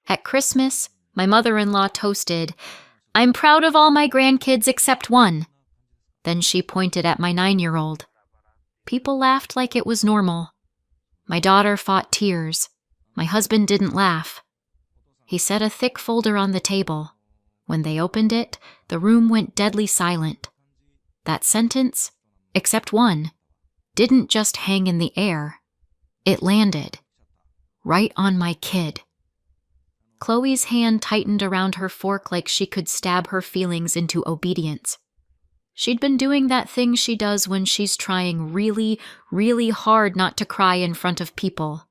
At Christmas, my mother-in-law toasted, "I'm proud of all my grandkids except one." Then she pointed at my 9-year-old. People laughed like it was normal. My daughter fought tears. My husband didn't laugh. He set a thick folder on the table. When they opened it, the room went deadly silent. That sentence, except one, didn't just hang in the air. It landed. Right on my kid. Chloe's hand tightened around her fork like she could stab her feelings into obedience. She'd been doing that thing she does when she's trying really, really hard not to cry in front of people.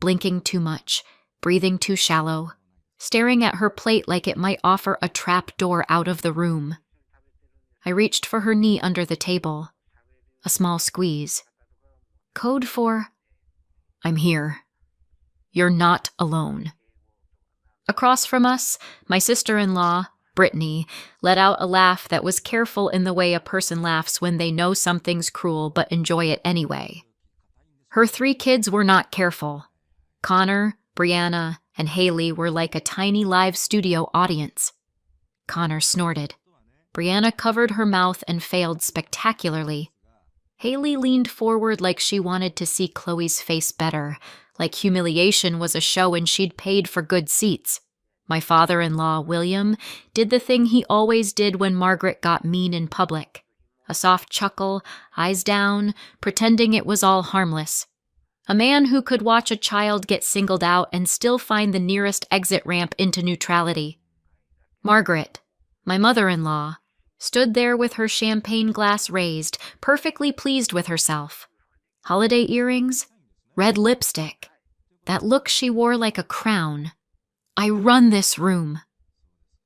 Blinking too much, breathing too shallow, staring at her plate like it might offer a trap door out of the room. I reached for her knee under the table. A small squeeze. Code for, "I'm here. You're not alone." Across from us, my sister-in-law, Brittany, let out a laugh that was careful in the way a person laughs when they know something's cruel but enjoy it anyway. Her 3 kids were not careful. Connor, Brianna, and Haley were like a tiny live studio audience. Connor snorted. Brianna covered her mouth and failed spectacularly. Haley leaned forward like she wanted to see Chloe's face better, like humiliation was a show and she'd paid for good seats. My father-in-law, William, did the thing he always did when Margaret got mean in public. A soft chuckle, eyes down, pretending it was all harmless. A man who could watch a child get singled out and still find the nearest exit ramp into neutrality. Margaret, my mother-in-law, stood there with her champagne glass raised, perfectly pleased with herself. Holiday earrings, red lipstick, that look she wore like a crown. I run this room.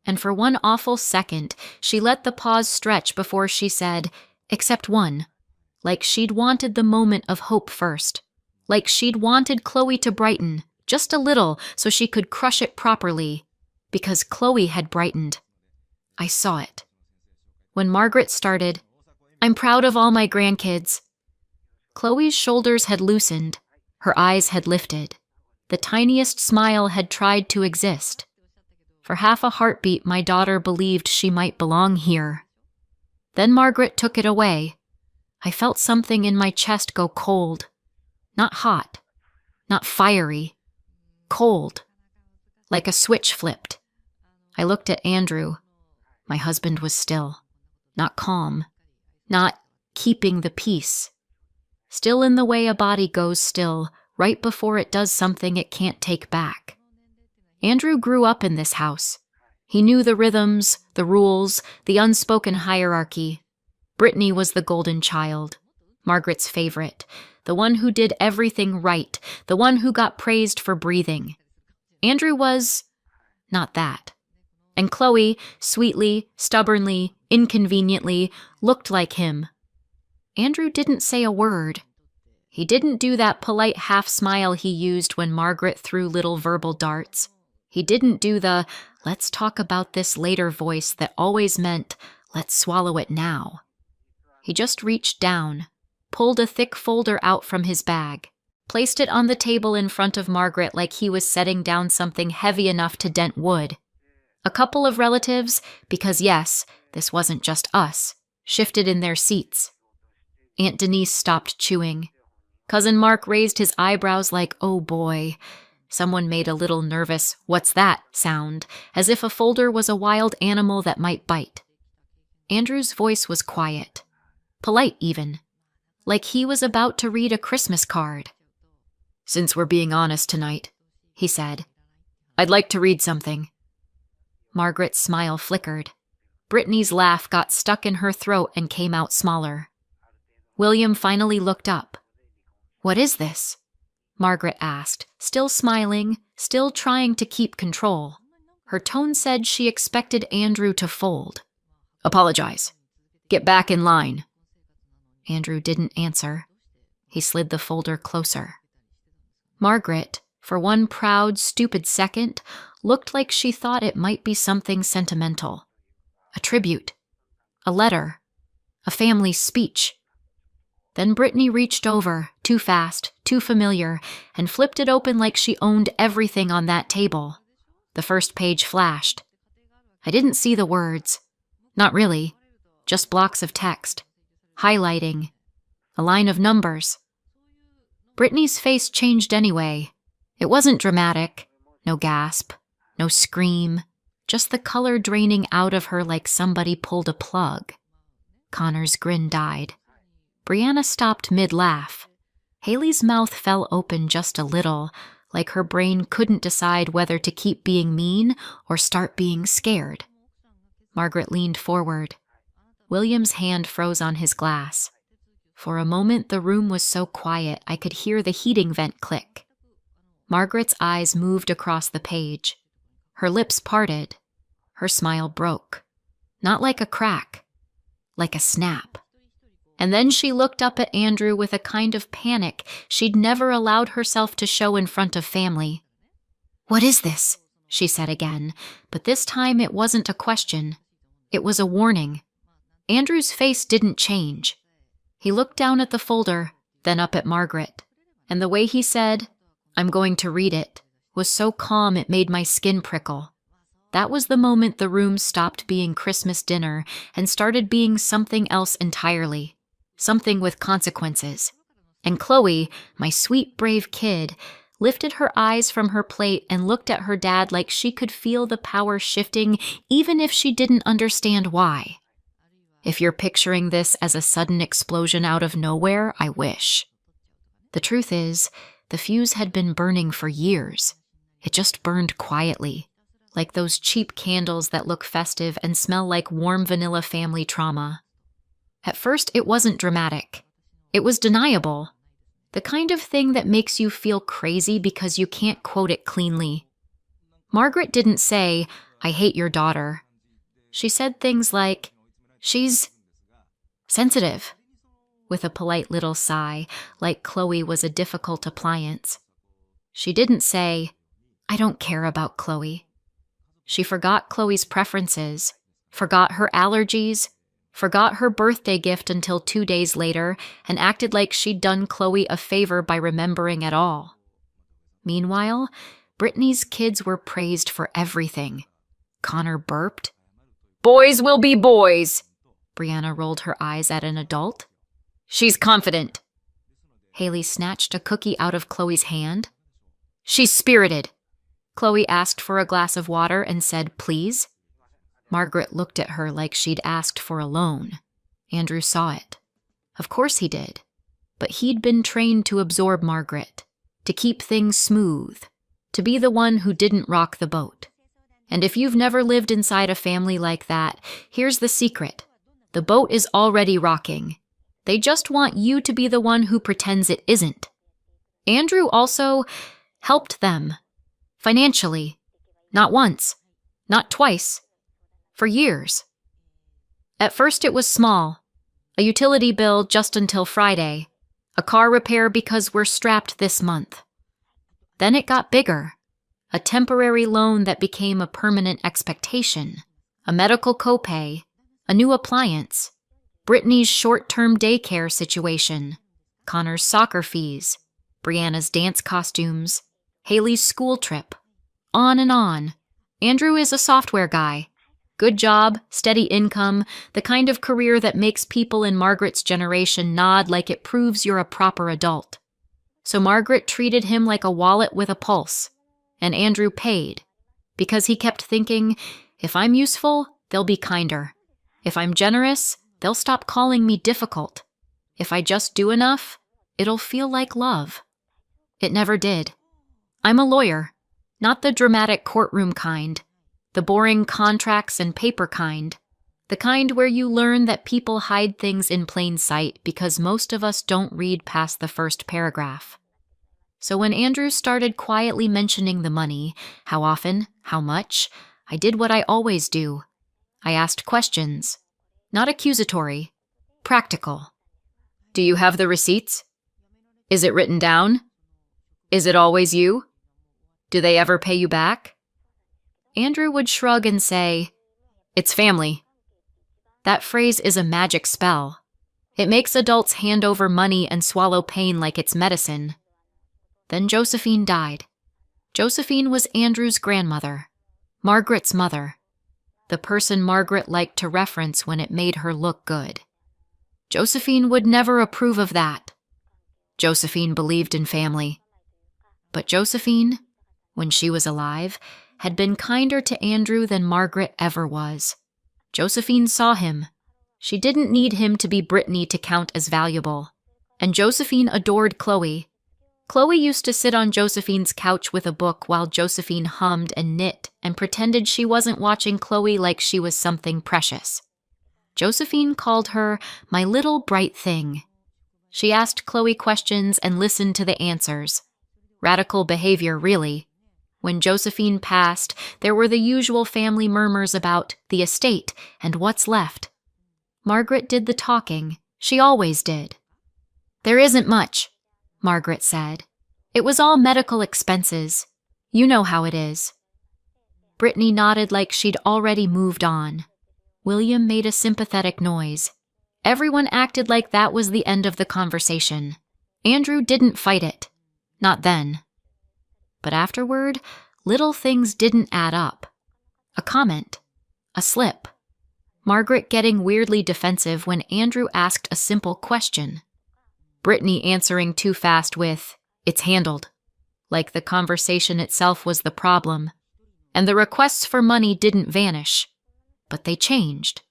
And for one awful second, she let the pause stretch before she said, "Except one," like she'd wanted the moment of hope first, like she'd wanted Chloe to brighten, just a little, so she could crush it properly, because Chloe had brightened. I saw it. When Margaret started, "I'm proud of all my grandkids," Chloe's shoulders had loosened, her eyes had lifted. The tiniest smile had tried to exist. For half a heartbeat, my daughter believed she might belong here. Then Margaret took it away. I felt something in my chest go cold. Not hot, not fiery. Cold. Like a switch flipped. I looked at Andrew. My husband was still. Not calm. Not keeping the peace. Still in the way a body goes still, right before it does something it can't take back. Andrew grew up in this house. He knew the rhythms, the rules, the unspoken hierarchy. Brittany was the golden child, Margaret's favorite, the one who did everything right, the one who got praised for breathing. Andrew was not that. And Chloe, sweetly, stubbornly, inconveniently, looked like him. Andrew didn't say a word. He didn't do that polite half-smile he used when Margaret threw little verbal darts. He didn't do the, "let's talk about this later" voice that always meant, "let's swallow it now." He just reached down, pulled a thick folder out from his bag, placed it on the table in front of Margaret like he was setting down something heavy enough to dent wood. A couple of relatives, because yes, this wasn't just us, shifted in their seats. Aunt Denise stopped chewing. Cousin Mark raised his eyebrows like, "Oh boy." Someone made a little nervous "what's that" sound, as if a folder was a wild animal that might bite. Andrew's voice was quiet, polite even, like he was about to read a Christmas card. "Since we're being honest tonight," he said, "I'd like to read something." Margaret's smile flickered. Brittany's laugh got stuck in her throat and came out smaller. William finally looked up. "What is this?" Margaret asked, still smiling, still trying to keep control. Her tone said she expected Andrew to fold. "Apologize. Get back in line." Andrew didn't answer. He slid the folder closer. Margaret, for one proud, stupid second, looked like she thought it might be something sentimental. A tribute. A letter. A family speech. Then Brittany reached over, too fast, too familiar, and flipped it open like she owned everything on that table. The first page flashed. I didn't see the words. Not really. Just blocks of text. Highlighting. A line of numbers. Brittany's face changed anyway. It wasn't dramatic. No gasp. No scream. Just the color draining out of her like somebody pulled a plug. Connor's grin died. Brianna stopped mid-laugh. Haley's mouth fell open just a little, like her brain couldn't decide whether to keep being mean or start being scared. Margaret leaned forward. William's hand froze on his glass. For a moment, the room was so quiet I could hear the heating vent click. Margaret's eyes moved across the page. Her lips parted. Her smile broke. Not like a crack, like a snap. And then she looked up at Andrew with a kind of panic she'd never allowed herself to show in front of family. "What is this?" she said again, but this time it wasn't a question. It was a warning. Andrew's face didn't change. He looked down at the folder, then up at Margaret, and the way he said, "I'm going to read it," was so calm it made my skin prickle. That was the moment the room stopped being Christmas dinner and started being something else entirely. Something with consequences. And Chloe, my sweet, brave kid, lifted her eyes from her plate and looked at her dad like she could feel the power shifting even if she didn't understand why. If you're picturing this as a sudden explosion out of nowhere, I wish. The truth is, the fuse had been burning for years. It just burned quietly, like those cheap candles that look festive and smell like warm vanilla family trauma. At first, it wasn't dramatic. It was deniable. The kind of thing that makes you feel crazy because you can't quote it cleanly. Margaret didn't say, "I hate your daughter." She said things like, "She's sensitive," with a polite little sigh, like Chloe was a difficult appliance. She didn't say, "I don't care about Chloe." She forgot Chloe's preferences, forgot her allergies, forgot her birthday gift until 2 days later, and acted like she'd done Chloe a favor by remembering at all. Meanwhile, Brittany's kids were praised for everything. Connor burped. "Boys will be boys." Brianna rolled her eyes at an adult. "She's confident." Haley snatched a cookie out of Chloe's hand. "She's spirited." Chloe asked for a glass of water and said, "Please." Margaret looked at her like she'd asked for a loan. Andrew saw it. Of course he did. But he'd been trained to absorb Margaret, to keep things smooth, to be the one who didn't rock the boat. And if you've never lived inside a family like that, here's the secret. The boat is already rocking. They just want you to be the one who pretends it isn't. Andrew also helped them. Financially. Not once. Not twice. For years. At first it was small. A utility bill just until Friday. A car repair because we're strapped this month. Then it got bigger. A temporary loan that became a permanent expectation. A medical copay. A new appliance. Brittany's short-term daycare situation. Connor's soccer fees. Brianna's dance costumes. Haley's school trip. On and on. Andrew is a software guy. Good job, steady income, the kind of career that makes people in Margaret's generation nod like it proves you're a proper adult. So Margaret treated him like a wallet with a pulse, and Andrew paid, because he kept thinking, if I'm useful, they'll be kinder. If I'm generous, they'll stop calling me difficult. If I just do enough, it'll feel like love. It never did. I'm a lawyer, not the dramatic courtroom kind. The boring contracts and paper kind. The kind where you learn that people hide things in plain sight because most of us don't read past the first paragraph. So when Andrew started quietly mentioning the money, how often, how much, I did what I always do. I asked questions. Not accusatory. Practical. Do you have the receipts? Is it written down? Is it always you? Do they ever pay you back? Andrew would shrug and say, "It's family." That phrase is a magic spell. It makes adults hand over money and swallow pain like it's medicine. Then Josephine died. Josephine was Andrew's grandmother. Margaret's mother, the person Margaret liked to reference when it made her look good. Josephine would never approve of that. Josephine believed in family. But Josephine, when she was alive, had been kinder to Andrew than Margaret ever was. Josephine saw him. She didn't need him to be Brittany to count as valuable. And Josephine adored Chloe. Chloe used to sit on Josephine's couch with a book while Josephine hummed and knit and pretended she wasn't watching Chloe like she was something precious. Josephine called her my little bright thing. She asked Chloe questions and listened to the answers. Radical behavior, really. When Josephine passed, there were the usual family murmurs about the estate and what's left. Margaret did the talking. She always did. "There isn't much," Margaret said. "It was all medical expenses. You know how it is." Brittany nodded like she'd already moved on. William made a sympathetic noise. Everyone acted like that was the end of the conversation. Andrew didn't fight it. Not then. But afterward, little things didn't add up. A comment. A slip. Margaret getting weirdly defensive when Andrew asked a simple question. Brittany answering too fast with, "It's handled," like the conversation itself was the problem. And the requests for money didn't vanish, but they changed.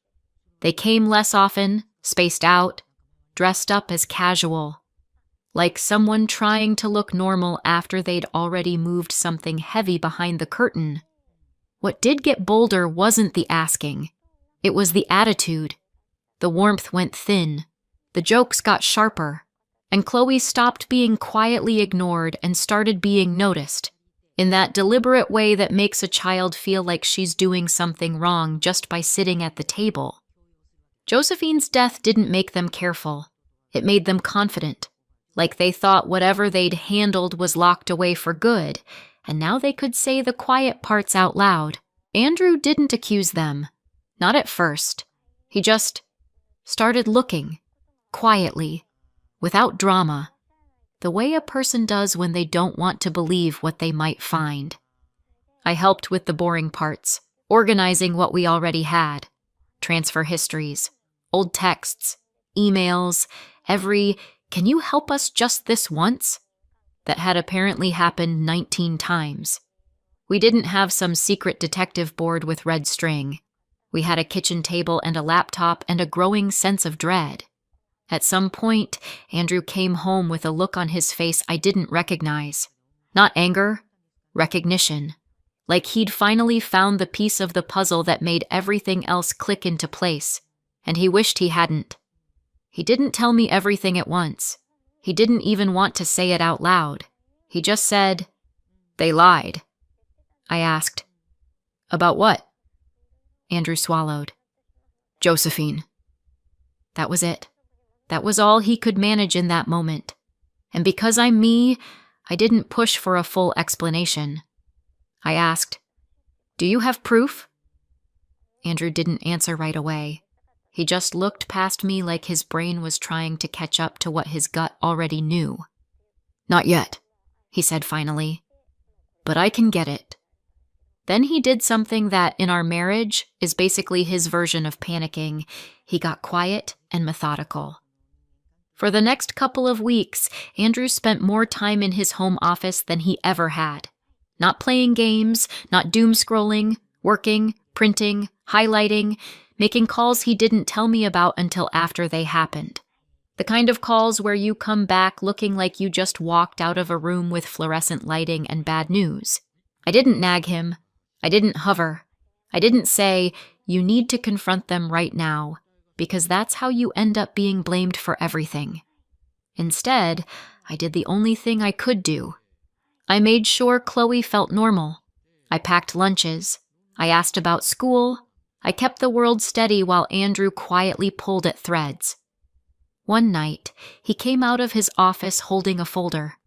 They came less often, spaced out, dressed up as casual, like someone trying to look normal after they'd already moved something heavy behind the curtain. What did get bolder wasn't the asking. It was the attitude. The warmth went thin. The jokes got sharper. And Chloe stopped being quietly ignored and started being noticed, in that deliberate way that makes a child feel like she's doing something wrong just by sitting at the table. Josephine's death didn't make them careful. It made them confident, like they thought whatever they'd handled was locked away for good, and now they could say the quiet parts out loud. Andrew didn't accuse them. Not at first. He just started looking, quietly, without drama, the way a person does when they don't want to believe what they might find. I helped with the boring parts, organizing what we already had. Transfer histories, old texts, emails, every "can you help us just this once?" that had apparently happened 19 times. We didn't have some secret detective board with red string. We had a kitchen table and a laptop and a growing sense of dread. At some point, Andrew came home with a look on his face I didn't recognize. Not anger, recognition. Like he'd finally found the piece of the puzzle that made everything else click into place, and he wished he hadn't. He didn't tell me everything at once. He didn't even want to say it out loud. He just said, "They lied." I asked, "About what?" Andrew swallowed. "Josephine." That was it. That was all he could manage in that moment. And because I'm me, I didn't push for a full explanation. I asked, "Do you have proof?" Andrew didn't answer right away. He just looked past me like his brain was trying to catch up to what his gut already knew. "Not yet," he said finally. "But I can get it." Then he did something that, in our marriage, is basically his version of panicking. He got quiet and methodical. For the next couple of weeks, Andrew spent more time in his home office than he ever had. Not playing games, not doom scrolling, working, printing, highlighting, making calls he didn't tell me about until after they happened. The kind of calls where you come back looking like you just walked out of a room with fluorescent lighting and bad news. I didn't nag him. I didn't hover. I didn't say, "You need to confront them right now," because that's how you end up being blamed for everything. Instead, I did the only thing I could do. I made sure Chloe felt normal. I packed lunches. I asked about school. I kept the world steady while Andrew quietly pulled at threads. One night, he came out of his office holding a folder.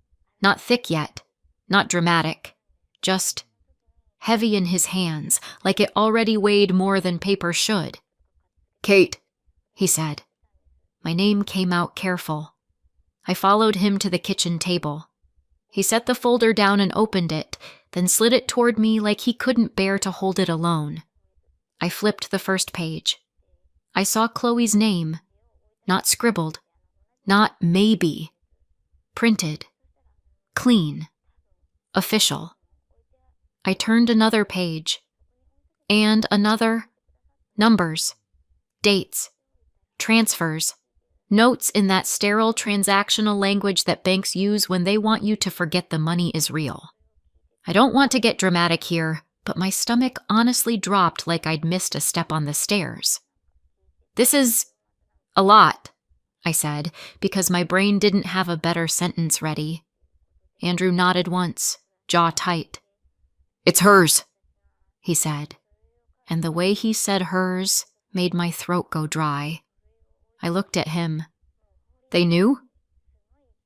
Not thick yet, not dramatic, just heavy in his hands, like it already weighed more than paper should. "Kate," he said. My name came out careful. I followed him to the kitchen table. He set the folder down and opened it, then slid it toward me like he couldn't bear to hold it alone. I flipped the first page. I saw Chloe's name, not scribbled, not maybe, printed, clean, official. I turned another page, and another, numbers, dates, transfers, notes in that sterile transactional language that banks use when they want you to forget the money is real. I don't want to get dramatic here, but my stomach honestly dropped like I'd missed a step on the stairs. "This is a lot," I said, because my brain didn't have a better sentence ready. Andrew nodded once, jaw tight. "It's hers," he said, and the way he said hers made my throat go dry. I looked at him. "They knew?"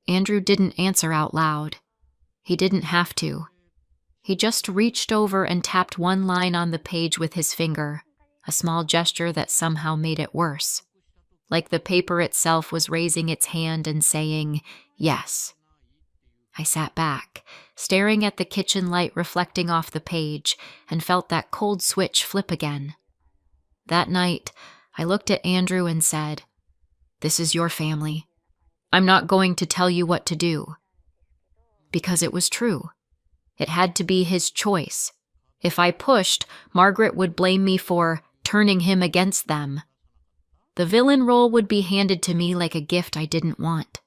Andrew didn't answer out loud. He didn't have to. He just reached over and tapped one line on the page with his finger, a small gesture that somehow made it worse. Like the paper itself was raising its hand and saying, yes. I sat back, staring at the kitchen light reflecting off the page, and felt that cold switch flip again. That night, I looked at Andrew and said, "This is your family. I'm not going to tell you what to do." Because it was true. It had to be his choice. If I pushed, Margaret would blame me for turning him against them. The villain role would be handed to me like a gift I didn't want.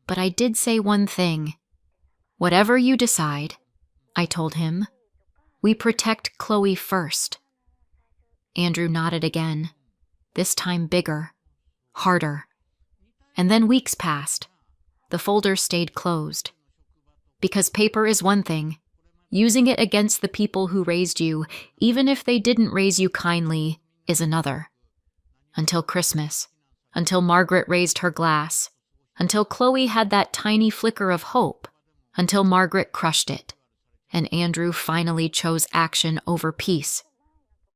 But I did say one thing. "Whatever you decide," I told him, "we protect Chloe first." Andrew nodded again, this time bigger, harder. And then weeks passed. The folder stayed closed. Because paper is one thing. Using it against the people who raised you, even if they didn't raise you kindly, is another. Until Christmas. Until Margaret raised her glass. Until Chloe had that tiny flicker of hope. Until Margaret crushed it. And Andrew finally chose action over peace.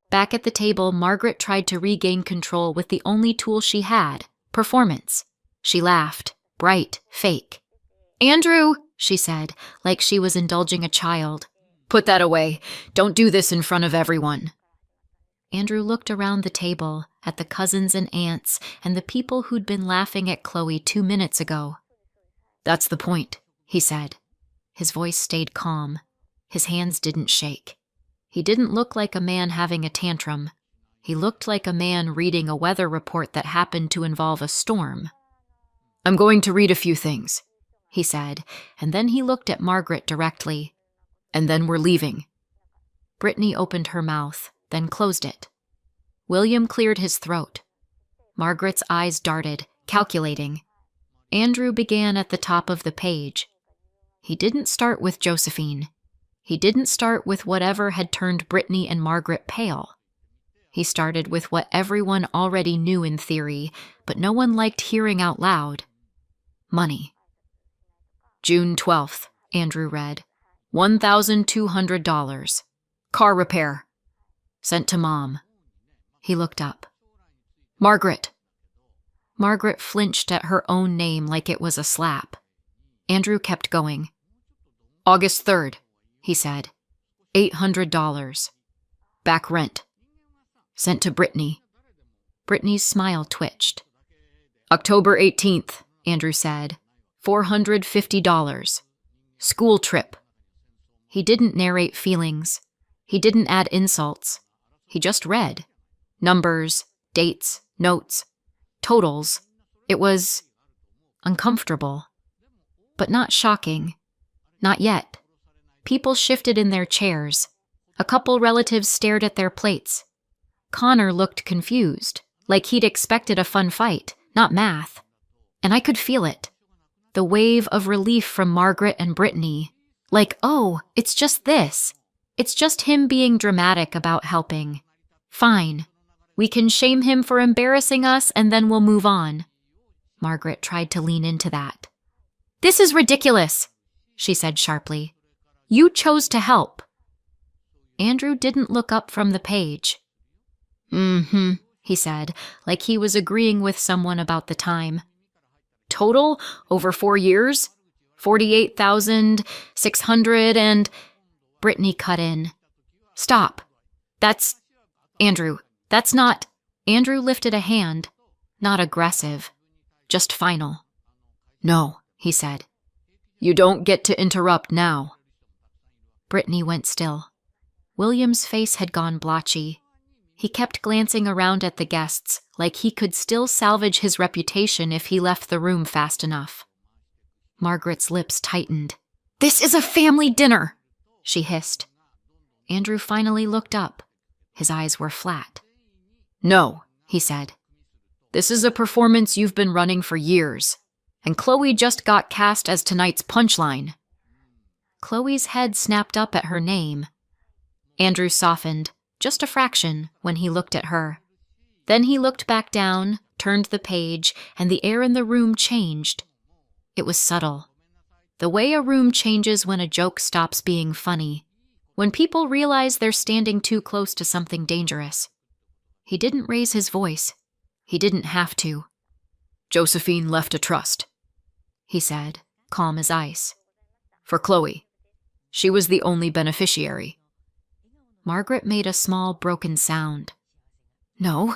Back at the table, Margaret tried to regain control with the only tool she had, performance. She laughed, bright, fake. "Andrew," she said, like she was indulging a child. "Put that away. Don't do this in front of everyone." Andrew looked around the table, at the cousins and aunts, and the people who'd been laughing at Chloe 2 minutes ago. "That's the point," he said. His voice stayed calm. His hands didn't shake. He didn't look like a man having a tantrum. He looked like a man reading a weather report that happened to involve a storm. "I'm going to read a few things," he said, and then he looked at Margaret directly. "And then we're leaving." Brittany opened her mouth, then closed it. William cleared his throat. Margaret's eyes darted, calculating. Andrew began at the top of the page. He didn't start with Josephine. He didn't start with whatever had turned Brittany and Margaret pale. He started with what everyone already knew in theory, but no one liked hearing out loud. Money. "June 12th, Andrew read. $1,200. Car repair. Sent to Mom." He looked up. "Margaret." Margaret flinched at her own name like it was a slap. Andrew kept going. "August 3rd, he said. $800. Back rent. Sent to Brittany." Brittany's smile twitched. "October 18th, Andrew said. $450. School trip." He didn't narrate feelings. He didn't add insults. He just read. Numbers, dates, notes, totals. It was uncomfortable. But not shocking. Not yet. People shifted in their chairs. A couple relatives stared at their plates. Connor looked confused, like he'd expected a fun fight, not math. And I could feel it. The wave of relief from Margaret and Brittany. Like, oh, it's just this. It's just him being dramatic about helping. Fine. We can shame him for embarrassing us and then we'll move on. Margaret tried to lean into that. "This is ridiculous," she said sharply. "You chose to help." Andrew didn't look up from the page. "Mm-hmm," he said, like he was agreeing with someone about the time. "Total, over 4 years, 48,600 and..." Brittany cut in. Stop. Andrew, that's not... Andrew lifted a hand, not aggressive, just final. No, he said. You don't get to interrupt now. Brittany went still. William's face had gone blotchy. He kept glancing around at the guests, like he could still salvage his reputation if he left the room fast enough. Margaret's lips tightened. This is a family dinner, she hissed. Andrew finally looked up. His eyes were flat. No, he said. This is a performance you've been running for years, and Chloe just got cast as tonight's punchline. Chloe's head snapped up at her name. Andrew softened, just a fraction, when he looked at her. Then he looked back down, turned the page, and the air in the room changed. It was subtle. The way a room changes when a joke stops being funny, when people realize they're standing too close to something dangerous. He didn't raise his voice. He didn't have to. Josephine left a trust, he said, calm as ice. For Chloe. She was the only beneficiary. Margaret made a small, broken sound. No.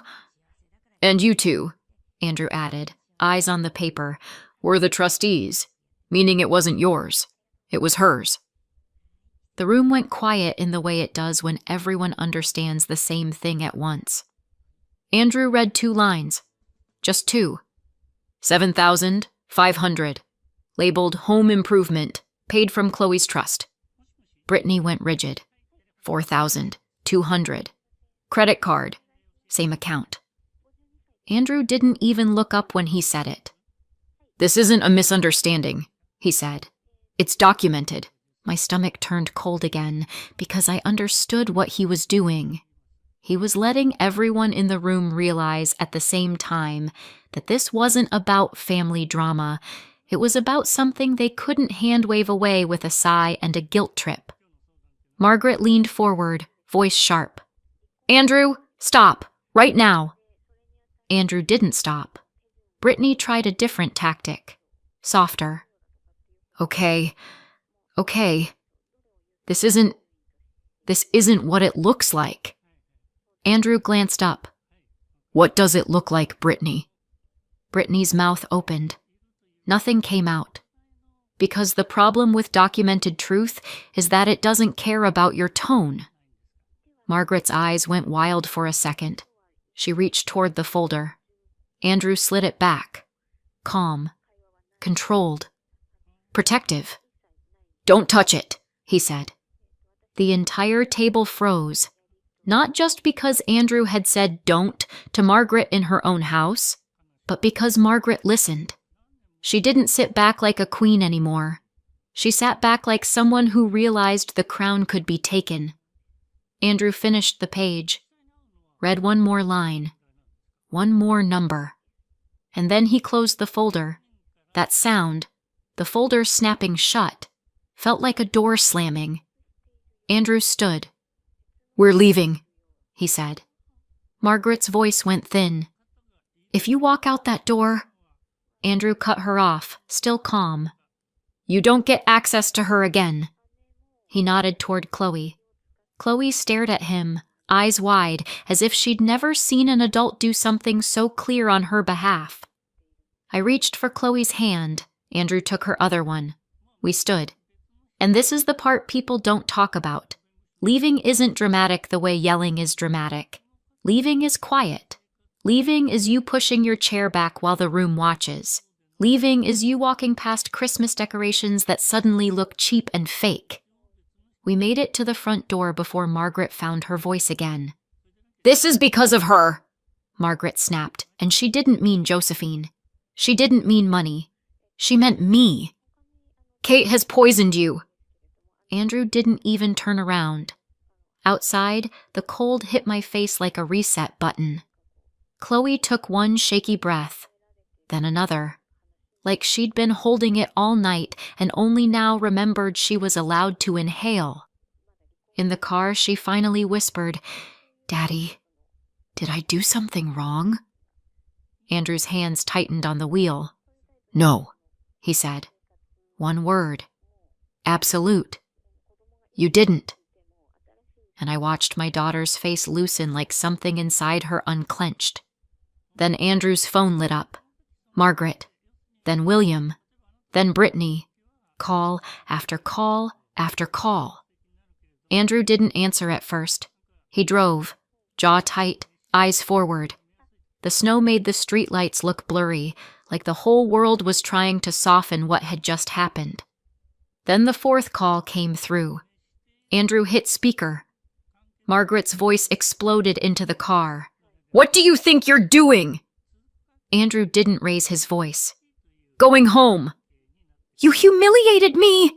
And you two, Andrew added, eyes on the paper, were the trustees, meaning it wasn't yours. It was hers. The room went quiet in the way it does when everyone understands the same thing at once. Andrew read 2 lines. Just 2. 7,500. Labeled Home Improvement, paid from Chloe's trust. Brittany went rigid. 4,200. Credit card. Same account. Andrew didn't even look up when he said it. This isn't a misunderstanding, he said. It's documented. My stomach turned cold again because I understood what he was doing. He was letting everyone in the room realize at the same time that this wasn't about family drama. It was about something they couldn't hand-wave away with a sigh and a guilt trip. Margaret leaned forward, voice sharp. Andrew, stop, right now. Andrew didn't stop. Brittany tried a different tactic, softer. Okay. This isn't what it looks like. Andrew glanced up. What does it look like, Brittany? Brittany's mouth opened. Nothing came out. Because the problem with documented truth is that it doesn't care about your tone. Margaret's eyes went wild for a second. She reached toward the folder. Andrew slid it back. Calm. Controlled. Protective. Don't touch it, he said. The entire table froze. Not just because Andrew had said don't to Margaret in her own house, but because Margaret listened. She didn't sit back like a queen anymore. She sat back like someone who realized the crown could be taken. Andrew finished the page, read one more line, one more number, and then he closed the folder. That sound, the folder snapping shut, felt like a door slamming. Andrew stood. We're leaving, he said. Margaret's voice went thin. If you walk out that door... Andrew cut her off, still calm. You don't get access to her again. He nodded toward Chloe. Chloe stared at him, eyes wide, as if she'd never seen an adult do something so clear on her behalf. I reached for Chloe's hand. Andrew took her other one. We stood. And this is the part people don't talk about. Leaving isn't dramatic the way yelling is dramatic. Leaving is quiet. Leaving is you pushing your chair back while the room watches. Leaving is you walking past Christmas decorations that suddenly look cheap and fake. We made it to the front door before Margaret found her voice again. This is because of her, Margaret snapped, and she didn't mean Josephine. She didn't mean money. She meant me. Kate has poisoned you. Andrew didn't even turn around. Outside, the cold hit my face like a reset button. Chloe took one shaky breath, then another, like she'd been holding it all night and only now remembered she was allowed to inhale. In the car, she finally whispered, Daddy, did I do something wrong? Andrew's hands tightened on the wheel. No, he said. One word. Absolute. You didn't. And I watched my daughter's face loosen like something inside her unclenched. Then Andrew's phone lit up. Margaret. Then William. Then Brittany. Call after call after call. Andrew didn't answer at first. He drove, jaw tight, eyes forward. The snow made the streetlights look blurry, like the whole world was trying to soften what had just happened. Then the fourth call came through. Andrew hit speaker. Margaret's voice exploded into the car. What do you think you're doing? Andrew didn't raise his voice. Going home. You humiliated me,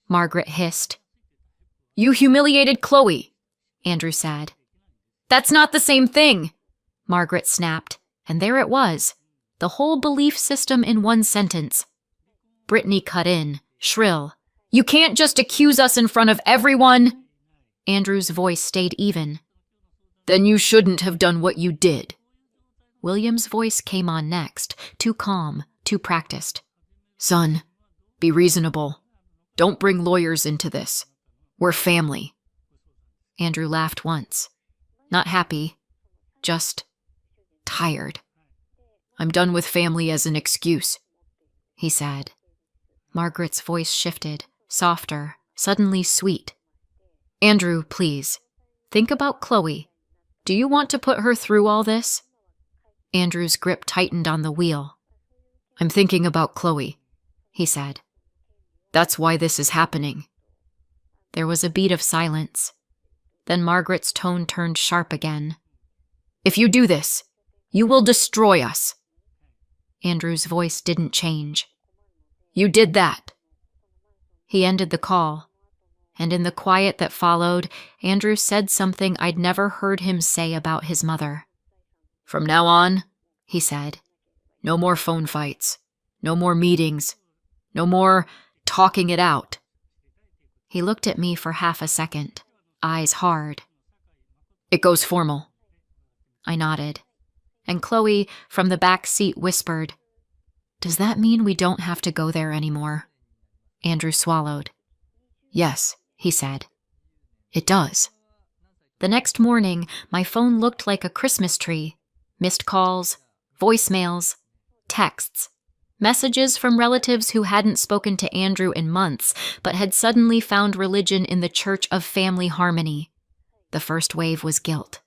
Margaret hissed. You humiliated Chloe, Andrew said. That's not the same thing, Margaret snapped, and there it was, the whole belief system in one sentence. Brittany cut in, shrill. You can't just accuse us in front of everyone. Andrew's voice stayed even. Then you shouldn't have done what you did. William's voice came on next, too calm, too practiced. Son, be reasonable. Don't bring lawyers into this. We're family. Andrew laughed once. Not happy, just tired. I'm done with family as an excuse, he said. Margaret's voice shifted, softer, suddenly sweet. Andrew, please, think about Chloe. Do you want to put her through all this? Andrew's grip tightened on the wheel. I'm thinking about Chloe, he said. That's why this is happening. There was a beat of silence. Then Margaret's tone turned sharp again. If you do this, you will destroy us. Andrew's voice didn't change. You did that. He ended the call, and in the quiet that followed, Andrew said something I'd never heard him say about his mother. From now on, he said, no more phone fights, no more meetings, no more talking it out. He looked at me for half a second, eyes hard. It goes formal. I nodded, and Chloe, from the back seat, whispered, Does that mean we don't have to go there anymore? Andrew swallowed. Yes, he said. It does. The next morning, my phone looked like a Christmas tree. Missed calls, voicemails, texts, messages from relatives who hadn't spoken to Andrew in months, but had suddenly found religion in the Church of Family Harmony. The first wave was guilt.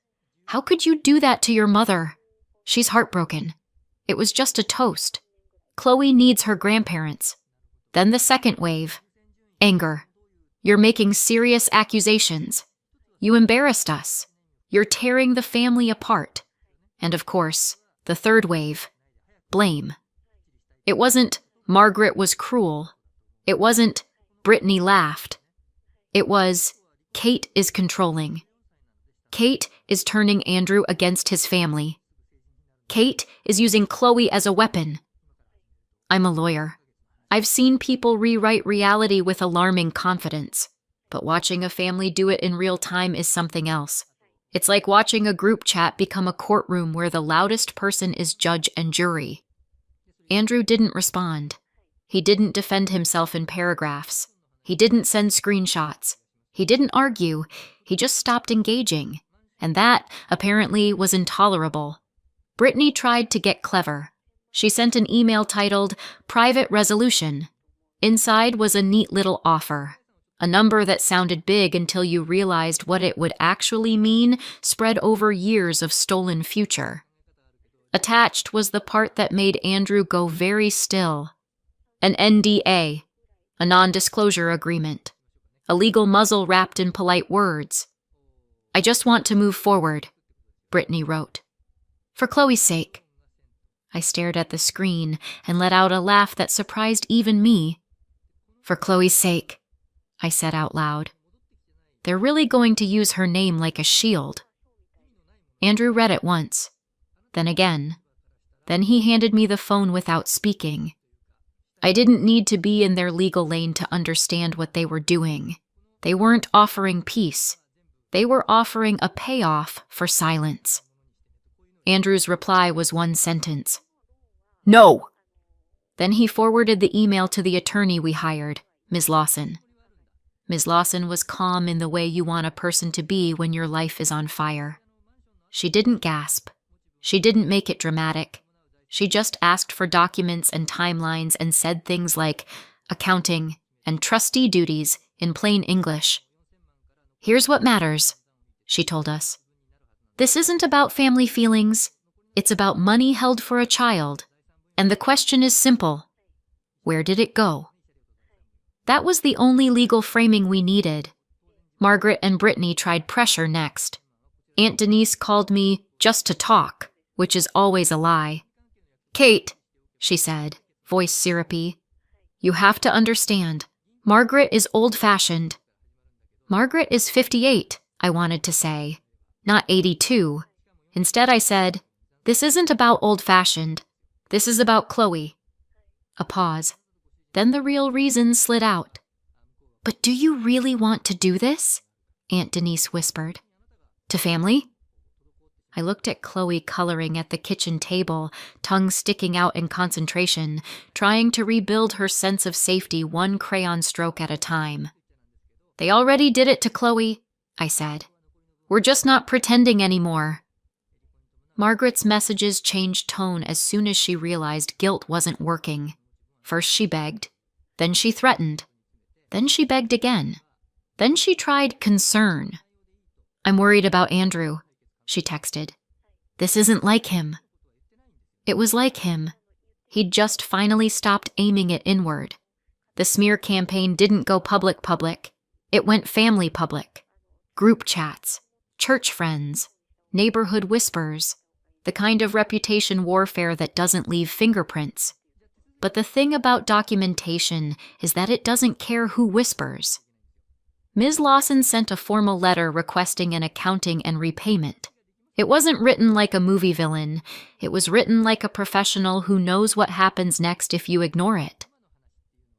How could you do that to your mother? She's heartbroken. It was just a toast. Chloe needs her grandparents. Then the second wave. Anger. You're making serious accusations. You embarrassed us. You're tearing the family apart. And of course, the third wave. Blame. It wasn't Margaret was cruel. It wasn't Brittany laughed. It was Kate is controlling. Kate is turning Andrew against his family. Kate is using Chloe as a weapon. I'm a lawyer. I've seen people rewrite reality with alarming confidence, but watching a family do it in real time is something else. It's like watching a group chat become a courtroom where the loudest person is judge and jury. Andrew didn't respond. He didn't defend himself in paragraphs. He didn't send screenshots. He didn't argue. He just stopped engaging. And that, apparently, was intolerable. Brittany tried to get clever. She sent an email titled, Private Resolution. Inside was a neat little offer. A number that sounded big until you realized what it would actually mean spread over years of stolen future. Attached was the part that made Andrew go very still. An NDA, a non-disclosure agreement, a legal muzzle wrapped in polite words. I just want to move forward, Brittany wrote. For Chloe's sake. I stared at the screen and let out a laugh that surprised even me. For Chloe's sake, I said out loud. They're really going to use her name like a shield. Andrew read it once, then again. Then he handed me the phone without speaking. I didn't need to be in their legal lane to understand what they were doing. They weren't offering peace. They were offering a payoff for silence. Andrew's reply was one sentence. No! Then he forwarded the email to the attorney we hired, Ms. Lawson. Ms. Lawson was calm in the way you want a person to be when your life is on fire. She didn't gasp. She didn't make it dramatic. She just asked for documents and timelines and said things like accounting and trustee duties in plain English. "Here's what matters," she told us. "This isn't about family feelings. It's about money held for a child. And the question is simple. Where did it go?" That was the only legal framing we needed. Margaret and Brittany tried pressure next. Aunt Denise called me just to talk, which is always a lie. "Kate," she said, voice syrupy, "you have to understand. Margaret is old-fashioned." "Margaret is 58, I wanted to say, not 82. Instead I said, "This isn't about old-fashioned. This is about Chloe." A pause. Then the real reason slid out. "But do you really want to do this?" Aunt Denise whispered. "To family?" I looked at Chloe coloring at the kitchen table, tongue sticking out in concentration, trying to rebuild her sense of safety one crayon stroke at a time. "They already did it to Chloe," I said. "We're just not pretending anymore." Margaret's messages changed tone as soon as she realized guilt wasn't working. First she begged, then she threatened, then she begged again, then she tried concern. "I'm worried about Andrew," she texted. "This isn't like him." It was like him. He'd just finally stopped aiming it inward. The smear campaign didn't go public. It went family public. Group chats, church friends, neighborhood whispers, the kind of reputation warfare that doesn't leave fingerprints. But the thing about documentation is that it doesn't care who whispers. Ms. Lawson sent a formal letter requesting an accounting and repayment. It wasn't written like a movie villain. It was written like a professional who knows what happens next if you ignore it.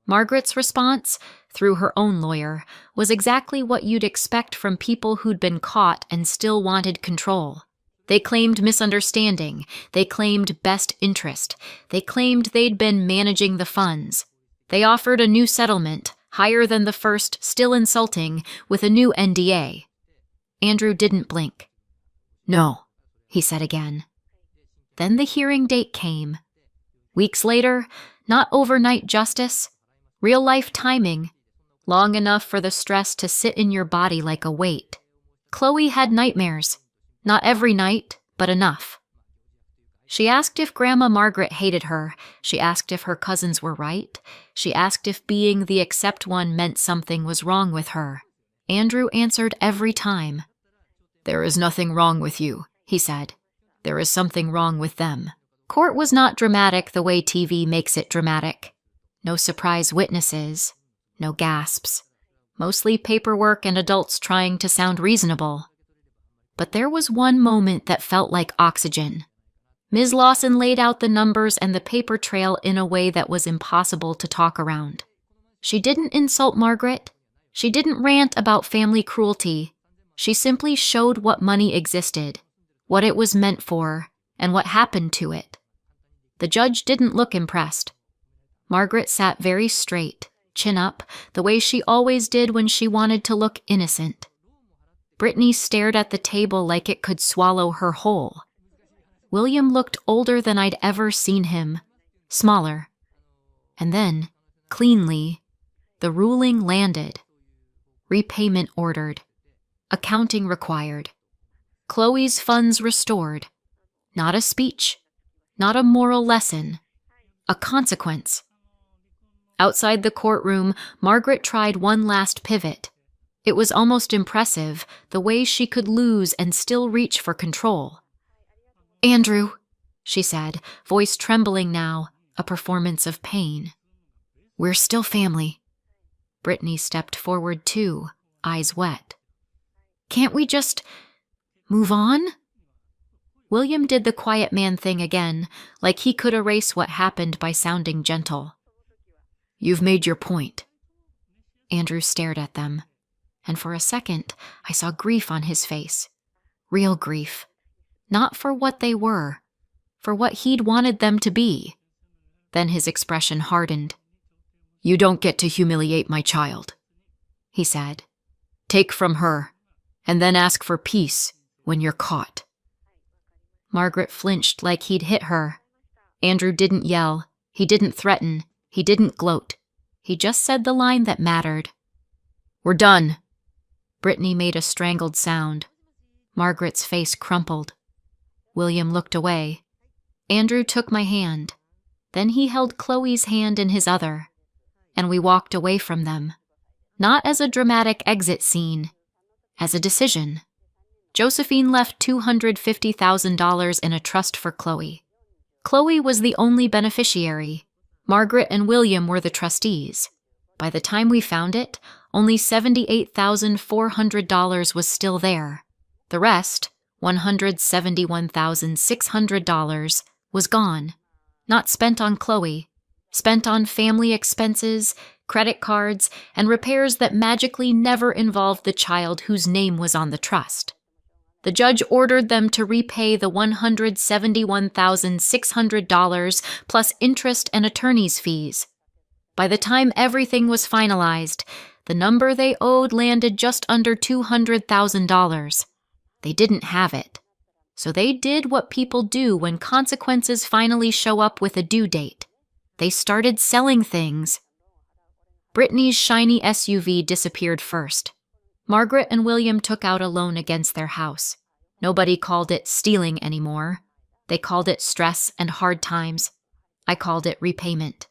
Margaret's response, through her own lawyer, was exactly what you'd expect from people who'd been caught and still wanted control. They claimed misunderstanding. They claimed best interest. They claimed they'd been managing the funds. They offered a new settlement, higher than the first, still insulting, with a new NDA. Andrew didn't blink. "No," he said again. Then the hearing date came. Weeks later, not overnight justice, real-life timing, long enough for the stress to sit in your body like a weight. Chloe had nightmares. Not every night, but enough. She asked if Grandma Margaret hated her. She asked if her cousins were right. She asked if being the accept one meant something was wrong with her. Andrew answered every time. "There is nothing wrong with you," he said. "There is something wrong with them." Court was not dramatic the way TV makes it dramatic. No surprise witnesses. No gasps. Mostly paperwork and adults trying to sound reasonable. But there was one moment that felt like oxygen. Ms. Lawson laid out the numbers and the paper trail in a way that was impossible to talk around. She didn't insult Margaret. She didn't rant about family cruelty. She simply showed what money existed, what it was meant for, and what happened to it. The judge didn't look impressed. Margaret sat very straight, chin up, the way she always did when she wanted to look innocent. Brittany stared at the table like it could swallow her whole. William looked older than I'd ever seen him, smaller. And then, cleanly, the ruling landed. Repayment ordered. Accounting required. Chloe's funds restored. Not a speech, not a moral lesson, a consequence. Outside the courtroom, Margaret tried one last pivot. It was almost impressive, the way she could lose and still reach for control. "Andrew," she said, voice trembling now, a performance of pain. "We're still family." Brittany stepped forward too, eyes wet. "Can't we just move on?" William did the quiet man thing again, like he could erase what happened by sounding gentle. "You've made your point." Andrew stared at them, and for a second I saw grief on his face. Real grief. Not for what they were, for what he'd wanted them to be. Then his expression hardened. "You don't get to humiliate my child." he said. "Take from her, and then ask for peace when you're caught." Margaret flinched like he'd hit her. Andrew didn't yell. He didn't threaten. He didn't gloat. He just said the line that mattered. "We're done." Brittany made a strangled sound. Margaret's face crumpled. William looked away. Andrew took my hand. Then he held Chloe's hand in his other, and we walked away from them. Not as a dramatic exit scene, as a decision. Josephine left $250,000 in a trust for Chloe. Chloe was the only beneficiary. Margaret and William were the trustees. By the time we found it, only $78,400 was still there. The rest, $171,600, was gone. Not spent on Chloe, spent on family expenses, credit cards, and repairs that magically never involved the child whose name was on the trust. The judge ordered them to repay the $171,600 plus interest and attorney's fees. By the time everything was finalized, the number they owed landed just under $200,000. They didn't have it. So they did what people do when consequences finally show up with a due date. They started selling things. Brittany's shiny SUV disappeared first. Margaret and William took out a loan against their house. Nobody called it stealing anymore. They called it stress and hard times. I called it repayment.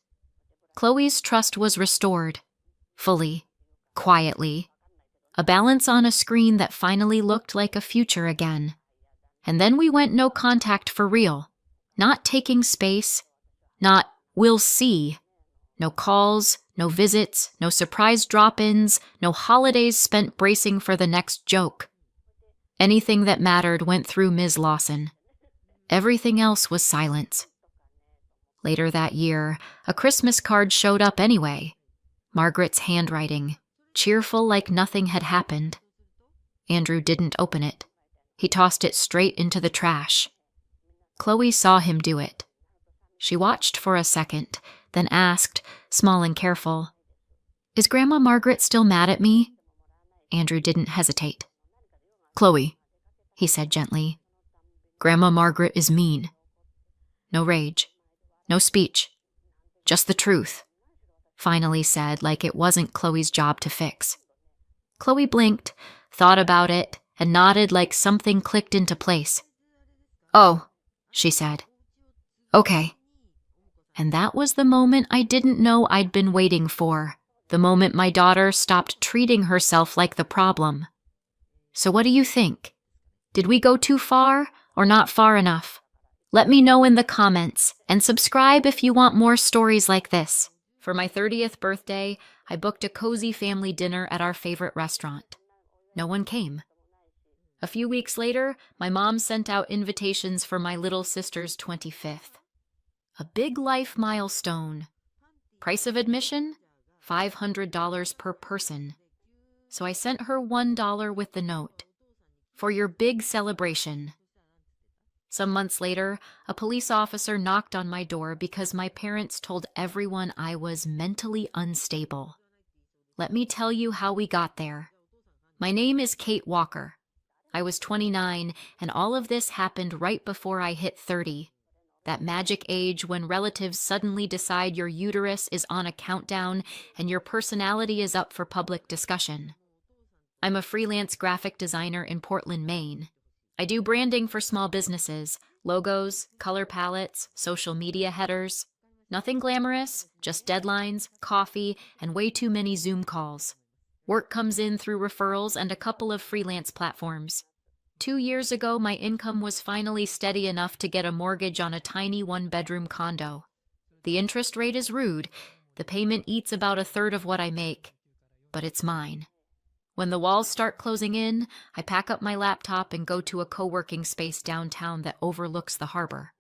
Chloe's trust was restored. Fully. Quietly. A balance on a screen that finally looked like a future again. And then we went no contact for real. Not taking space. Not we'll see. No calls, no visits, no surprise drop-ins, no holidays spent bracing for the next joke. Anything that mattered went through Ms. Lawson. Everything else was silence. Later that year, a Christmas card showed up anyway. Margaret's handwriting, cheerful like nothing had happened. Andrew didn't open it. He tossed it straight into the trash. Chloe saw him do it. She watched for a second, then asked, small and careful, "Is Grandma Margaret still mad at me?" Andrew didn't hesitate. "Chloe," he said gently, "Grandma Margaret is mean." No rage. No speech. Just the truth, finally said like it wasn't Chloe's job to fix. Chloe blinked, thought about it, and nodded like something clicked into place. "Oh," she said. "Okay." And that was the moment I didn't know I'd been waiting for, the moment my daughter stopped treating herself like the problem. So what do you think? Did we go too far or not far enough? Let me know in the comments, and subscribe if you want more stories like this. For my 30th birthday, I booked a cozy family dinner at our favorite restaurant. No one came. A few weeks later, my mom sent out invitations for my little sister's 25th. A big life milestone. Price of admission? $500 per person. So I sent her $1 with the note. For your big celebration. Some months later, a police officer knocked on my door because my parents told everyone I was mentally unstable. Let me tell you how we got there. My name is Kate Walker. I was 29, and all of this happened right before I hit 30. That magic age when relatives suddenly decide your uterus is on a countdown and your personality is up for public discussion. I'm a freelance graphic designer in Portland, Maine. I do branding for small businesses, logos, color palettes, social media headers. Nothing glamorous, just deadlines, coffee, and way too many Zoom calls. Work comes in through referrals and a couple of freelance platforms. 2 years ago, my income was finally steady enough to get a mortgage on a tiny one-bedroom condo. The interest rate is rude. The payment eats about a third of what I make. But it's mine. When the walls start closing in, I pack up my laptop and go to a co-working space downtown that overlooks the harbor.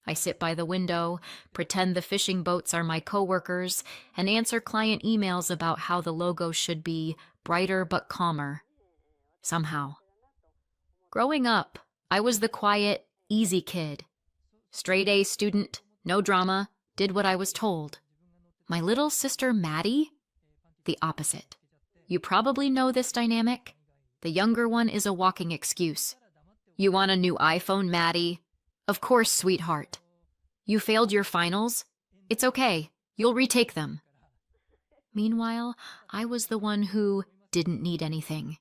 I sit by the window, pretend the fishing boats are my coworkers, and answer client emails about how the logo should be brighter but calmer. Somehow. Growing up, I was the quiet, easy kid. Straight A student, no drama, did what I was told. My little sister Maddie? The opposite. You probably know this dynamic. The younger one is a walking excuse. You want a new iPhone, Maddie? Of course, sweetheart. You failed your finals? It's okay. You'll retake them. Meanwhile, I was the one who didn't need anything.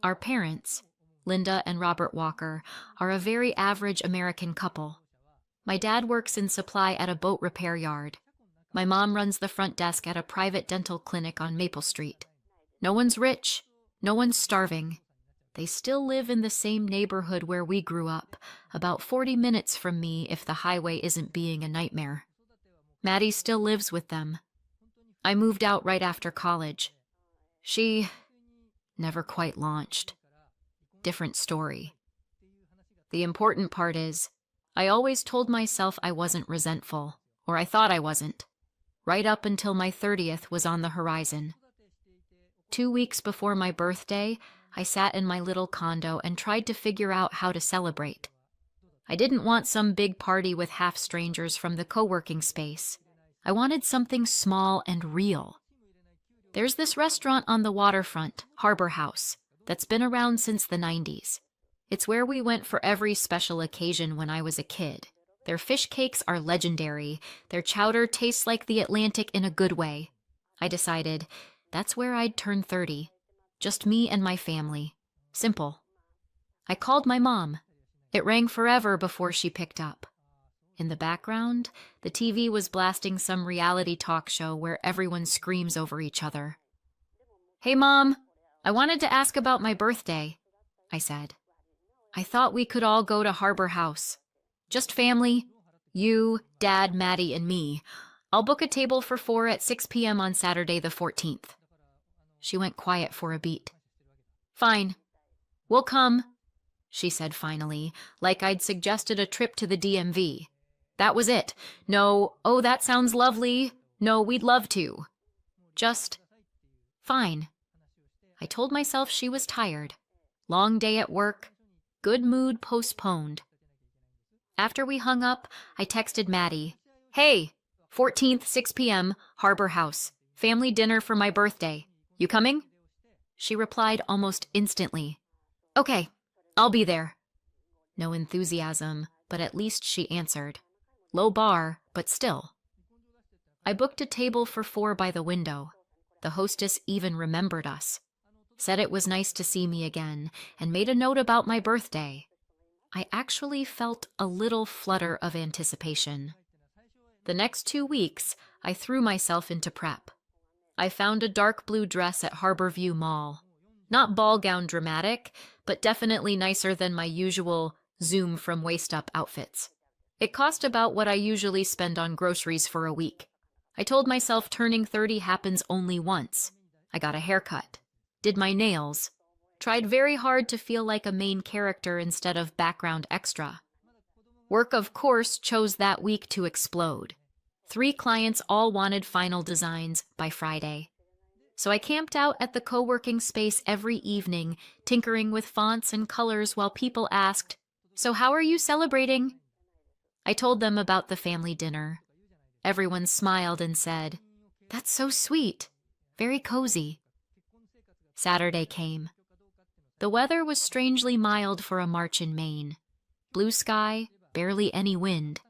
Our parents, Linda and Robert Walker, are a very average American couple. My dad works in supply at a boat repair yard. My mom runs the front desk at a private dental clinic on Maple Street. No one's rich, no one's starving. They still live in the same neighborhood where we grew up, about 40 minutes from me if the highway isn't being a nightmare. Maddie still lives with them. I moved out right after college. She never quite launched. Different story. The important part is, I always told myself I wasn't resentful, or I thought I wasn't, right up until my 30th was on the horizon. 2 weeks before my birthday, I sat in my little condo and tried to figure out how to celebrate. I didn't want some big party with half strangers from the co-working space. I wanted something small and real. There's this restaurant on the waterfront, Harbor House, that's been around since the 90s. It's where we went for every special occasion when I was a kid. Their fish cakes are legendary. Their chowder tastes like the Atlantic in a good way. I decided that's where I'd turn 30. Just me and my family. Simple. I called my mom. It rang forever before she picked up. In the background, the TV was blasting some reality talk show where everyone screams over each other. "Hey, Mom, I wanted to ask about my birthday," I said. "I thought we could all go to Harbor House. Just family. You, Dad, Maddie, and me. I'll book a table for 4 at 6 p.m. on Saturday the 14th. She went quiet for a beat. "Fine. We'll come," she said finally, like I'd suggested a trip to the DMV. That was it. No, "Oh, that sounds lovely. No, we'd love to." Just, fine. I told myself she was tired. Long day at work. Good mood postponed. After we hung up, I texted Maddie. "Hey, 14th, 6 p.m., Harbor House. Family dinner for my birthday. You coming?" She replied almost instantly. "Okay, I'll be there." No enthusiasm, but at least she answered. Low bar, but still. I booked a table for 4 by the window. The hostess even remembered us. Said it was nice to see me again, and made a note about my birthday. I actually felt a little flutter of anticipation. The next 2 weeks, I threw myself into prep. I found a dark blue dress at Harborview Mall. Not ball gown dramatic, but definitely nicer than my usual zoom from waist up outfits. It cost about what I usually spend on groceries for a week. I told myself turning 30 happens only once. I got a haircut, did my nails, tried very hard to feel like a main character instead of background extra. Work, of course, chose that week to explode. 3 clients all wanted final designs by Friday. So I camped out at the co-working space every evening, tinkering with fonts and colors while people asked, "So how are you celebrating?" I told them about the family dinner. Everyone smiled and said, "That's so sweet. Very cozy." Saturday came. The weather was strangely mild for a March in Maine. Blue sky, barely any wind.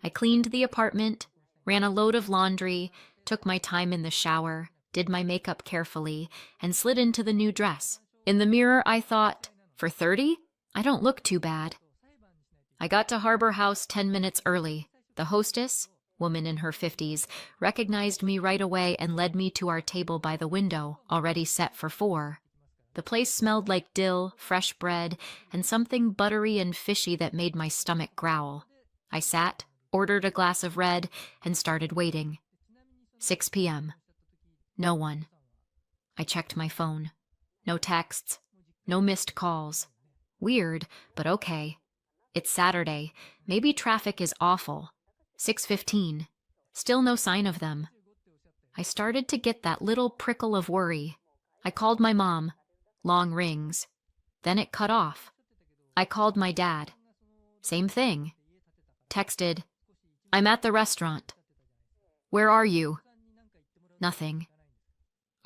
I cleaned the apartment, ran a load of laundry, took my time in the shower, did my makeup carefully, and slid into the new dress. In the mirror, I thought, for 30, I don't look too bad. I got to Harbor House 10 minutes early. The hostess, woman in her 50s, recognized me right away and led me to our table by the window, already set for 4. The place smelled like dill, fresh bread, and something buttery and fishy that made my stomach growl. I sat, ordered a glass of red, and started waiting. 6 p.m. No one. I checked my phone. No texts. No missed calls. Weird, but okay. It's Saturday. Maybe traffic is awful. 6:15. Still no sign of them. I started to get that little prickle of worry. I called my mom. Long rings. Then it cut off. I called my dad. Same thing. Texted, "I'm at the restaurant." "Where are you?" Nothing.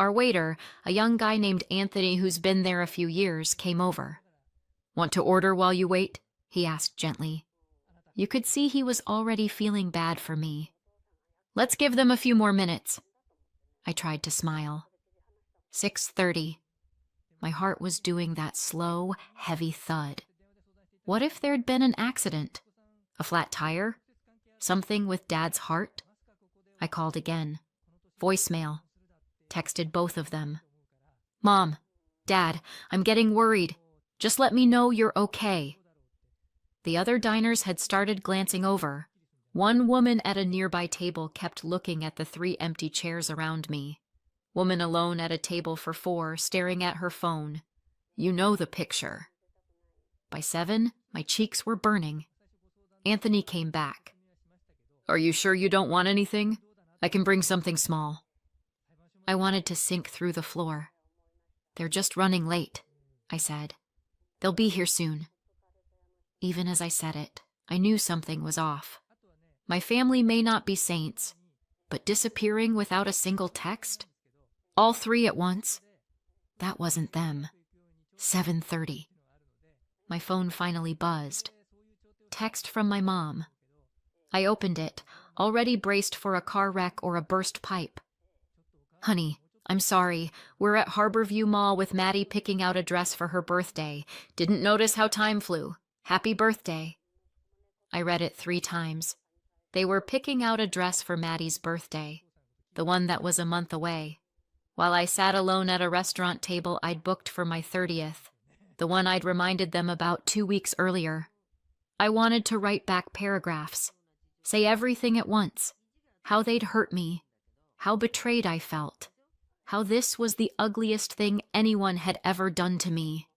Our waiter, a young guy named Anthony who's been there a few years, came over. "Want to order while you wait?" he asked gently. You could see he was already feeling bad for me. "Let's give them a few more minutes." I tried to smile. 6:30. My heart was doing that slow, heavy thud. What if there'd been an accident? A flat tire? Something with Dad's heart? I called again. Voicemail. Texted both of them. "Mom, Dad, I'm getting worried. Just let me know you're okay." The other diners had started glancing over. One woman at a nearby table kept looking at the 3 empty chairs around me. Woman alone at a table for 4, staring at her phone. You know the picture. By 7, my cheeks were burning. Anthony came back. "Are you sure you don't want anything? I can bring something small." I wanted to sink through the floor. "They're just running late," I said. "They'll be here soon." Even as I said it, I knew something was off. My family may not be saints, but disappearing without a single text? All 3 at once? That wasn't them. 7:30. My phone finally buzzed. Text from my mom. I opened it, already braced for a car wreck or a burst pipe. "Honey, I'm sorry. We're at Harborview Mall with Maddie picking out a dress for her birthday. Didn't notice how time flew. Happy birthday." I read it 3 times. They were picking out a dress for Maddie's birthday, the one that was a month away, while I sat alone at a restaurant table I'd booked for my 30th, the one I'd reminded them about 2 weeks earlier. I wanted to write back paragraphs, say everything at once, how they'd hurt me, how betrayed I felt, how this was the ugliest thing anyone had ever done to me.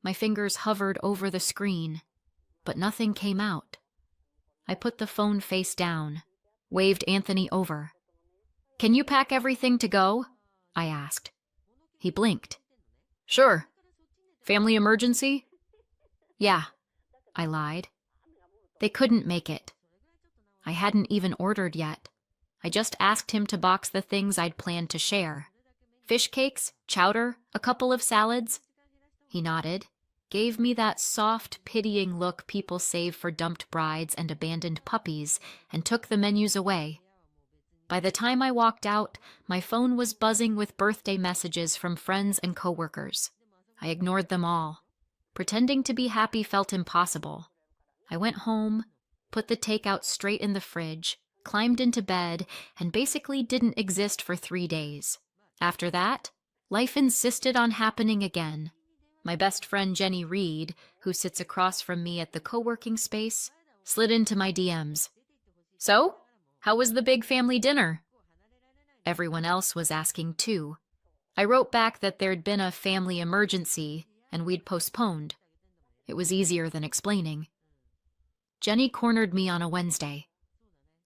My fingers hovered over the screen, but nothing came out. I put the phone face down, waved Anthony over. "Can you pack everything to go?" I asked. He blinked. "Sure. Family emergency?" "Yeah," I lied. They couldn't make it. I hadn't even ordered yet. I just asked him to box the things I'd planned to share. Fish cakes, chowder, a couple of salads. He nodded, gave me that soft, pitying look people save for dumped brides and abandoned puppies, and took the menus away. By the time I walked out, my phone was buzzing with birthday messages from friends and coworkers. I ignored them all. Pretending to be happy felt impossible. I went home, put the takeout straight in the fridge, climbed into bed, and basically didn't exist for 3 days. After that, life insisted on happening again. My best friend Jenny Reed, who sits across from me at the co-working space, slid into my DMs. "So, how was the big family dinner?" Everyone else was asking too. I wrote back that there'd been a family emergency and we'd postponed. It was easier than explaining. Jenny cornered me on a Wednesday.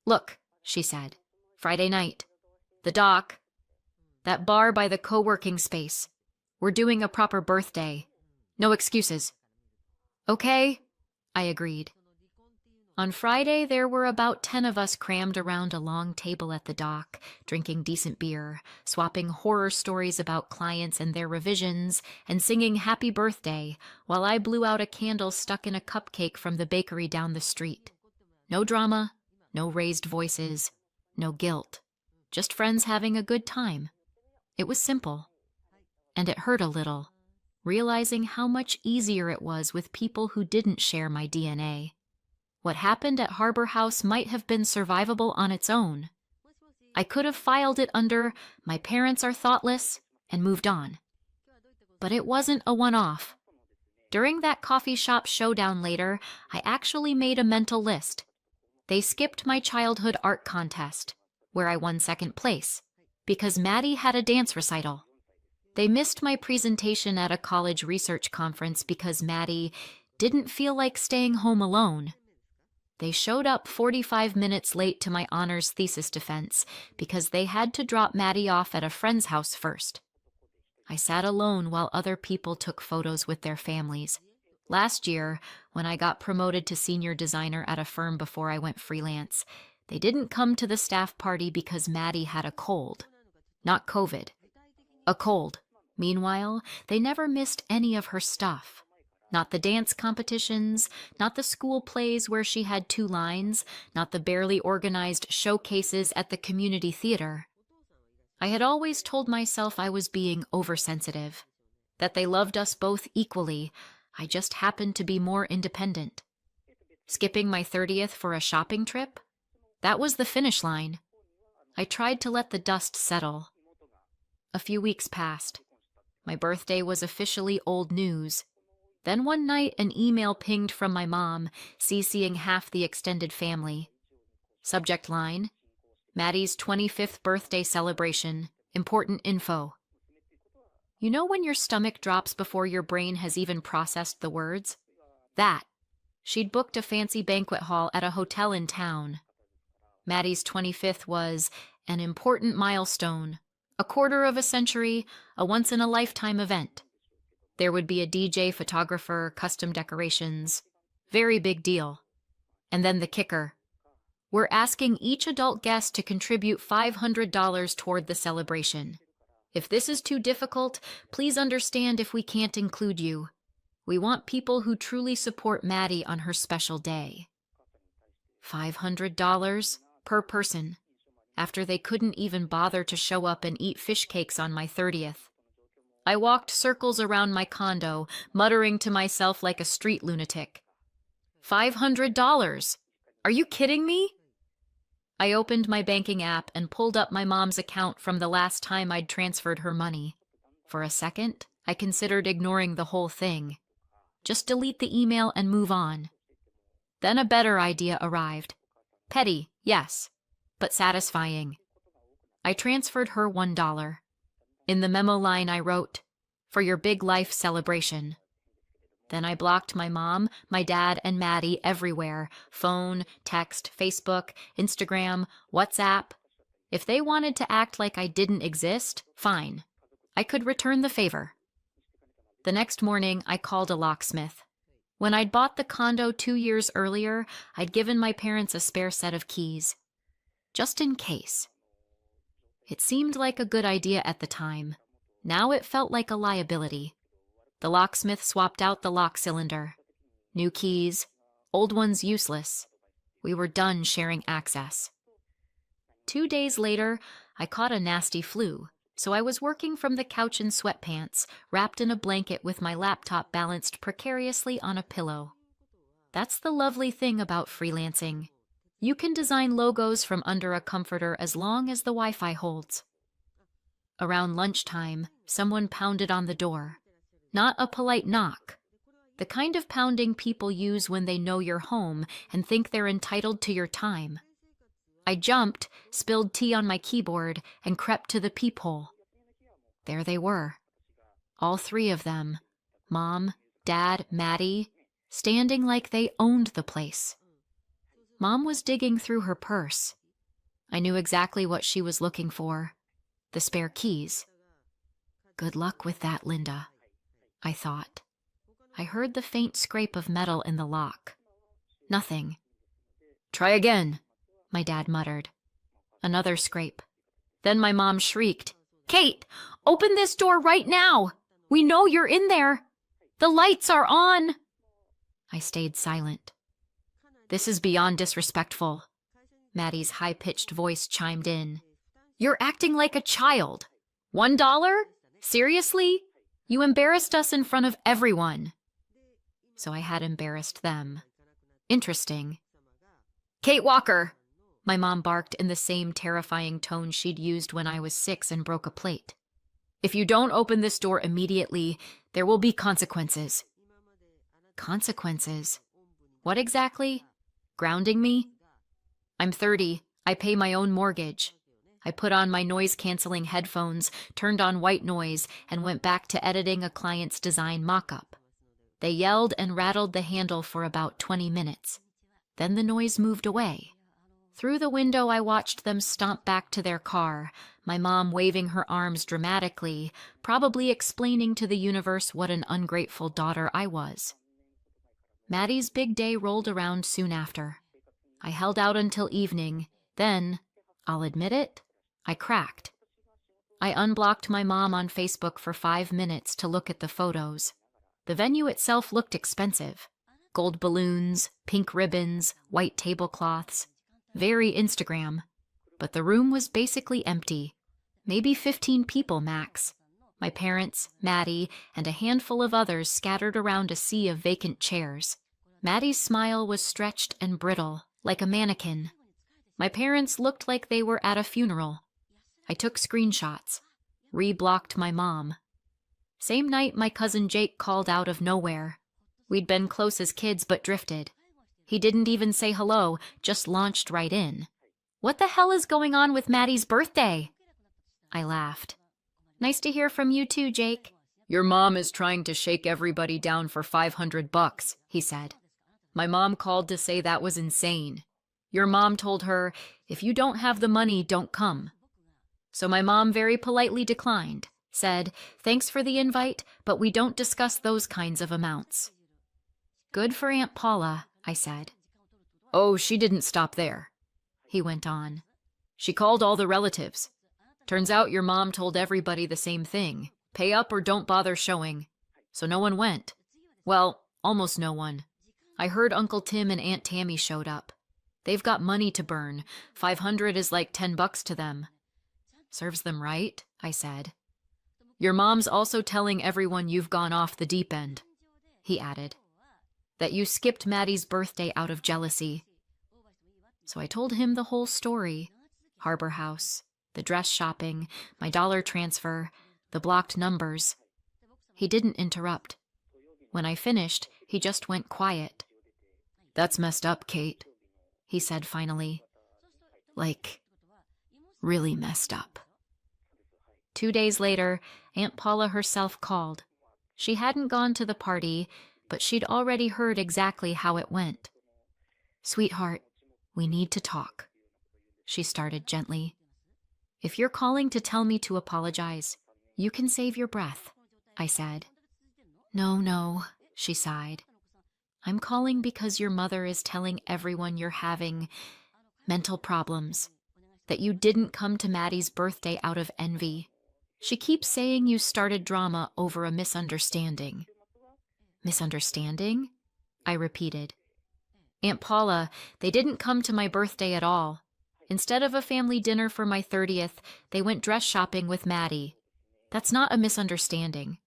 "Look," she said, "Friday night. The dock. That bar by the co-working space. We're doing a proper birthday. No excuses." "Okay," I agreed. On Friday, there were about 10 of us crammed around a long table at the dock, drinking decent beer, swapping horror stories about clients and their revisions, and singing happy birthday while I blew out a candle stuck in a cupcake from the bakery down the street. No drama, no raised voices, no guilt. Just friends having a good time. It was simple. And it hurt a little, realizing how much easier it was with people who didn't share my DNA. What happened at Harbor House might have been survivable on its own. I could have filed it under "my parents are thoughtless" and moved on. But it wasn't a one-off. During that coffee shop showdown later, I actually made a mental list. They skipped my childhood art contest, where I won 2nd place, because Maddie had a dance recital. They missed my presentation at a college research conference because Maddie didn't feel like staying home alone. They showed up 45 minutes late to my honors thesis defense because they had to drop Maddie off at a friend's house first. I sat alone while other people took photos with their families. Last year, when I got promoted to senior designer at a firm before I went freelance, they didn't come to the staff party because Maddie had a cold. Not COVID. A cold. Meanwhile, they never missed any of her stuff. Not the dance competitions, not the school plays where she had 2 lines, not the barely organized showcases at the community theater. I had always told myself I was being oversensitive, that they loved us both equally. I just happened to be more independent. Skipping my 30th for a shopping trip? That was the finish line. I tried to let the dust settle. A few weeks passed. My birthday was officially old news. Then one night, an email pinged from my mom, CCing half the extended family. Subject line: Maddie's 25th birthday celebration. Important info. You know when your stomach drops before your brain has even processed the words? That. She'd booked a fancy banquet hall at a hotel in town. Maddie's 25th was an important milestone, a quarter of a century, a once-in-a-lifetime event. There would be a DJ, photographer, custom decorations. Very big deal. And then the kicker. We're asking each adult guest to contribute $500 toward the celebration. If this is too difficult, please understand if we can't include you. We want people who truly support Maddie on her special day. $500 per person, after they couldn't even bother to show up and eat fish cakes on my 30th. I walked circles around my condo, muttering to myself like a street lunatic. $500? Are you kidding me? I opened my banking app and pulled up my mom's account from the last time I'd transferred her money. For a second, I considered ignoring the whole thing. Just delete the email and move on. Then a better idea arrived. Petty, yes, but satisfying. I transferred her $1. In the memo line I wrote, "For your big life celebration." Then I blocked my mom, my dad, and Maddie everywhere. Phone, text, Facebook, Instagram, WhatsApp. If they wanted to act like I didn't exist, fine. I could return the favor. The next morning, I called a locksmith. When I'd bought the condo 2 years earlier, I'd given my parents a spare set of keys. Just in case. It seemed like a good idea at the time. Now it felt like a liability. The locksmith swapped out the lock cylinder. New keys, old ones useless. We were done sharing access. 2 days later, I caught a nasty flu, so I was working from the couch in sweatpants, wrapped in a blanket with my laptop balanced precariously on a pillow. That's the lovely thing about freelancing. You can design logos from under a comforter as long as the Wi-Fi holds. Around lunchtime, someone pounded on the door. Not a polite knock. The kind of pounding people use when they know you're home and think they're entitled to your time. I jumped, spilled tea on my keyboard, and crept to the peephole. There they were. All 3 of them. Mom, Dad, Maddie, standing like they owned the place. Mom was digging through her purse. I knew exactly what she was looking for. The spare keys. Good luck with that, Linda, I thought. I heard the faint scrape of metal in the lock. Nothing. Try again, my dad muttered. Another scrape. Then my mom shrieked, "Kate, open this door right now! We know you're in there! The lights are on!" I stayed silent. "This is beyond disrespectful," Maddie's high-pitched voice chimed in. "You're acting like a child. $1? Seriously? You embarrassed us in front of everyone." So I had embarrassed them. Interesting. "Kate Walker," my mom barked in the same terrifying tone she'd used when I was 6 and broke a plate. "If you don't open this door immediately, there will be consequences." Consequences? What exactly? Grounding me? I'm 30. I pay my own mortgage. I put on my noise-canceling headphones, turned on white noise, and went back to editing a client's design mock-up. They yelled and rattled the handle for about 20 minutes. Then the noise moved away. Through the window, I watched them stomp back to their car, my mom waving her arms dramatically, probably explaining to the universe what an ungrateful daughter I was. Maddie's big day rolled around soon after. I held out until evening. Then, I'll admit it, I cracked. I unblocked my mom on Facebook for 5 minutes to look at the photos. The venue itself looked expensive. Gold balloons, pink ribbons, white tablecloths. Very Instagram. But the room was basically empty. Maybe 15 people max. My parents, Maddie, and a handful of others scattered around a sea of vacant chairs. Maddie's smile was stretched and brittle, like a mannequin. My parents looked like they were at a funeral. I took screenshots. Reblocked my mom. Same night, my cousin Jake called out of nowhere. We'd been close as kids but drifted. He didn't even say hello, just launched right in. "What the hell is going on with Maddie's birthday?" I laughed. "Nice to hear from you too, Jake." "Your mom is trying to shake everybody down for $500, he said. My mom called to say that was insane. Your mom told her, if you don't have the money, don't come. So my mom very politely declined, said, thanks for the invite, but we don't discuss those kinds of amounts. Good for Aunt Paula, I said. Oh, she didn't stop there, he went on. She called all the relatives. Turns out your mom told everybody the same thing. Pay up or don't bother showing. So no one went. Well, almost no one. I heard Uncle Tim and Aunt Tammy showed up. They've got money to burn. $500 is like $10 to them. Serves them right, I said. Your mom's also telling everyone you've gone off the deep end, he added. That you skipped Maddie's birthday out of jealousy. So I told him the whole story. Harbor House, the dress shopping, my dollar transfer, the blocked numbers. He didn't interrupt. When I finished, he just went quiet. That's messed up, Kate, he said finally. Like, really messed up. 2 days later, Aunt Paula herself called. She hadn't gone to the party, but she'd already heard exactly how it went. Sweetheart, we need to talk, she started gently. If you're calling to tell me to apologize, you can save your breath, I said. No, she sighed. I'm calling because your mother is telling everyone you're having mental problems, that you didn't come to Maddie's birthday out of envy. She keeps saying you started drama over a misunderstanding. Misunderstanding? I repeated. Aunt Paula, they didn't come to my birthday at all. Instead of a family dinner for my 30th, they went dress shopping with Maddie. That's not a misunderstanding.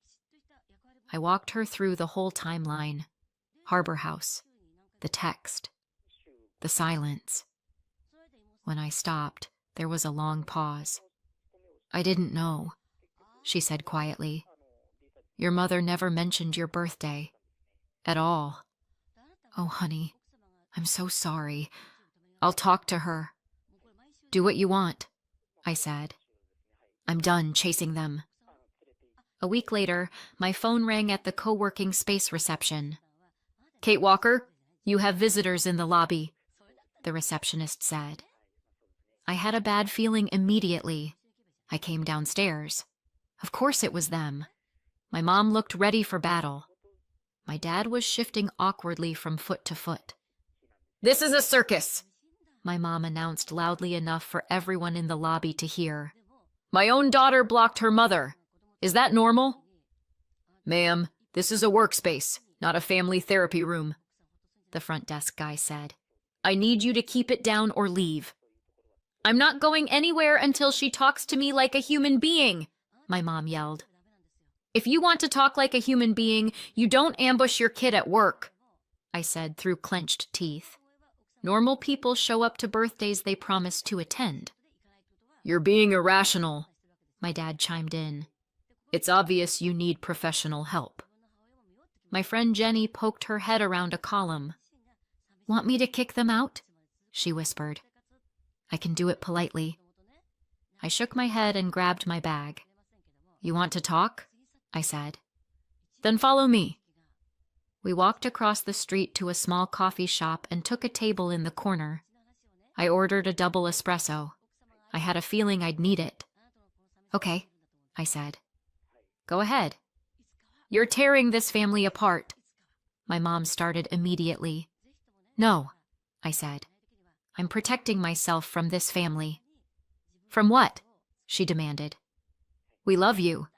I walked her through the whole timeline. Harbor House, the text, the silence. When I stopped, there was a long pause. I didn't know, she said quietly. Your mother never mentioned your birthday. At all. Oh, honey, I'm so sorry. I'll talk to her. Do what you want, I said. I'm done chasing them. A week later, my phone rang at the co-working space reception. Kate Walker, you have visitors in the lobby, the receptionist said. I had a bad feeling immediately. I came downstairs. Of course it was them. My mom looked ready for battle. My dad was shifting awkwardly from foot to foot. This is a circus, my mom announced loudly enough for everyone in the lobby to hear. My own daughter blocked her mother. Is that normal? Ma'am, this is a workspace, not a family therapy room, the front desk guy said. I need you to keep it down or leave. I'm not going anywhere until she talks to me like a human being, my mom yelled. If you want to talk like a human being, you don't ambush your kid at work, I said through clenched teeth. Normal people show up to birthdays they promise to attend. You're being irrational, my dad chimed in. It's obvious you need professional help. My friend Jenny poked her head around a column. Want me to kick them out? She whispered. I can do it politely. I shook my head and grabbed my bag. You want to talk? I said. Then follow me. We walked across the street to a small coffee shop and took a table in the corner. I ordered a double espresso. I had a feeling I'd need it. Okay, I said. Go ahead. You're tearing this family apart. My mom started immediately. No, I said. I'm protecting myself from this family. From what? She demanded. We love you.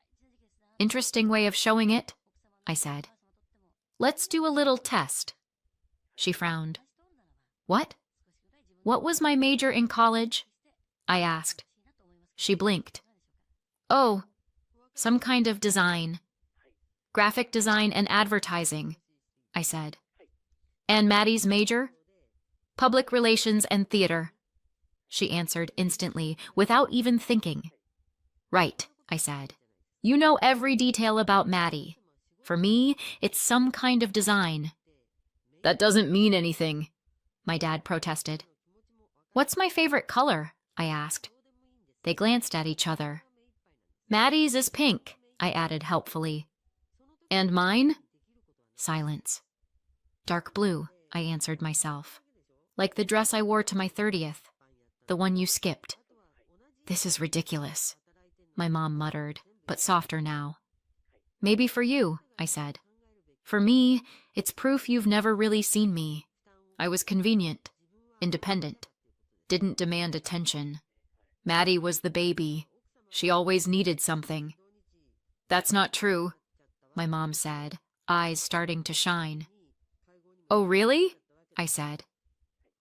Interesting way of showing it, I said. Let's do a little test. She frowned. What? What was my major in college? I asked. She blinked. Oh, some kind of design. Graphic design and advertising, I said. And Maddie's major? Public relations and theater, she answered instantly, without even thinking. Right, I said. You know every detail about Maddie. For me, it's some kind of design. That doesn't mean anything, my dad protested. What's my favorite color? I asked. They glanced at each other. Maddie's is pink, I added helpfully. And mine? Silence. Dark blue, I answered myself. Like the dress I wore to my 30th, the one you skipped. This is ridiculous, my mom muttered, but softer now. Maybe for you, I said. For me, it's proof you've never really seen me. I was convenient, independent, didn't demand attention. Maddie was the baby. She always needed something. That's not true, my mom said, eyes starting to shine. Oh, really? I said.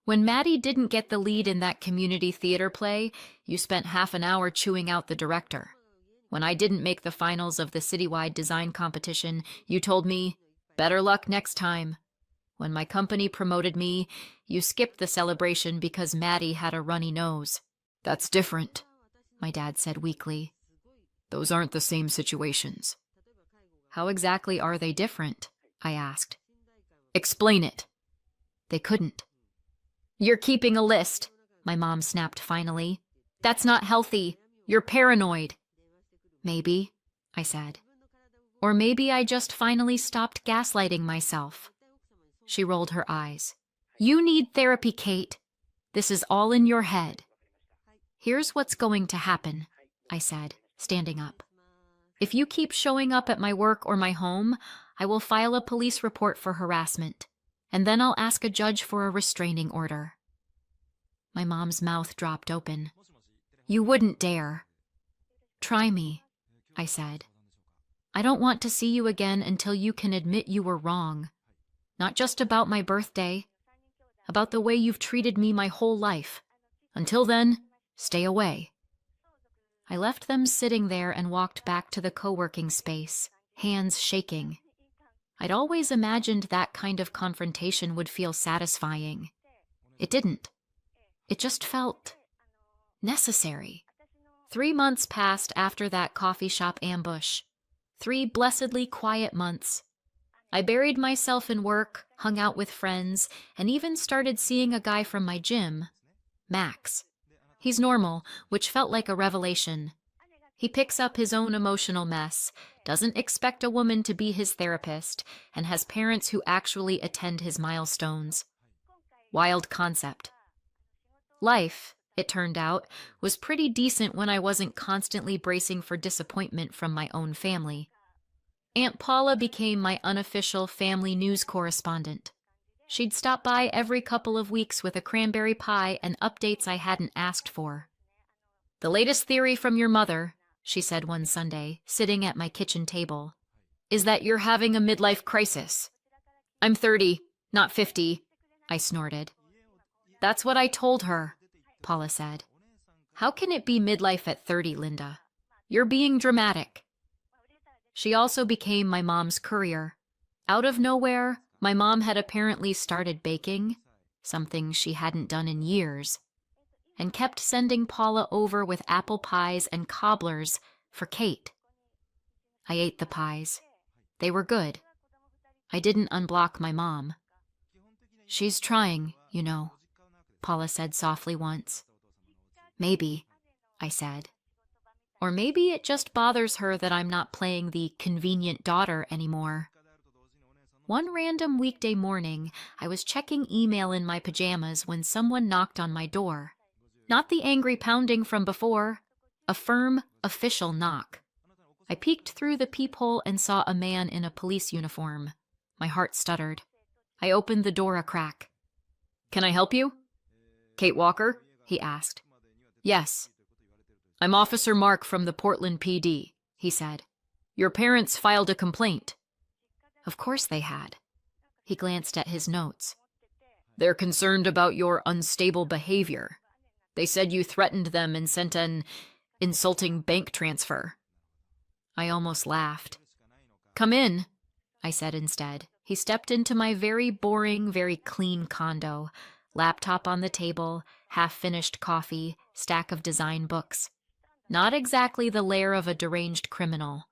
When Maddie didn't get the lead in that community theater play, you spent half an hour chewing out the director. When I didn't make the finals of the citywide design competition, you told me, better luck next time. When my company promoted me, you skipped the celebration because Maddie had a runny nose. That's different, my dad said weakly. Those aren't the same situations. How exactly are they different? I asked. Explain it. They couldn't. You're keeping a list, my mom snapped finally. That's not healthy. You're paranoid. Maybe, I said. Or maybe I just finally stopped gaslighting myself. She rolled her eyes. You need therapy, Kate. This is all in your head. Here's what's going to happen, I said, standing up. If you keep showing up at my work or my home, I will file a police report for harassment, and then I'll ask a judge for a restraining order. My mom's mouth dropped open. You wouldn't dare. Try me, I said. I don't want to see you again until you can admit you were wrong. Not just about my birthday, about the way you've treated me my whole life. Until then, stay away. I left them sitting there and walked back to the co-working space, hands shaking. I'd always imagined that kind of confrontation would feel satisfying. It didn't. It just felt necessary. 3 months passed after that coffee shop ambush. 3 blessedly quiet months. I buried myself in work, hung out with friends, and even started seeing a guy from my gym, Max. He's normal, which felt like a revelation. He picks up his own emotional mess, doesn't expect a woman to be his therapist, and has parents who actually attend his milestones. Wild concept. Life, it turned out, was pretty decent when I wasn't constantly bracing for disappointment from my own family. Aunt Paula became my unofficial family news correspondent. She'd stop by every couple of weeks with a cranberry pie and updates I hadn't asked for. The latest theory from your mother, she said one Sunday, sitting at my kitchen table, is that you're having a midlife crisis. I'm 30, not 50, I snorted. That's what I told her, Paula said. How can it be midlife at 30, Linda? You're being dramatic. She also became my mom's courier. Out of nowhere, my mom had apparently started baking, something she hadn't done in years, and kept sending Paula over with apple pies and cobblers for Kate. I ate the pies. They were good. I didn't unblock my mom. She's trying, you know, Paula said softly once. Maybe, I said. Or maybe it just bothers her that I'm not playing the convenient daughter anymore. One random weekday morning, I was checking email in my pajamas when someone knocked on my door. Not the angry pounding from before, a firm, official knock. I peeked through the peephole and saw a man in a police uniform. My heart stuttered. I opened the door a crack. Can I help you? Kate Walker? He asked. Yes. I'm Officer Mark from the Portland PD. he said. Your parents filed a complaint. Of course they had. He glanced at his notes. They're concerned about your unstable behavior. They said you threatened them and sent an insulting bank transfer. I almost laughed. Come in, I said instead. He stepped into my very boring, very clean condo. Laptop on the table, half-finished coffee, stack of design books. Not exactly the lair of a deranged criminal.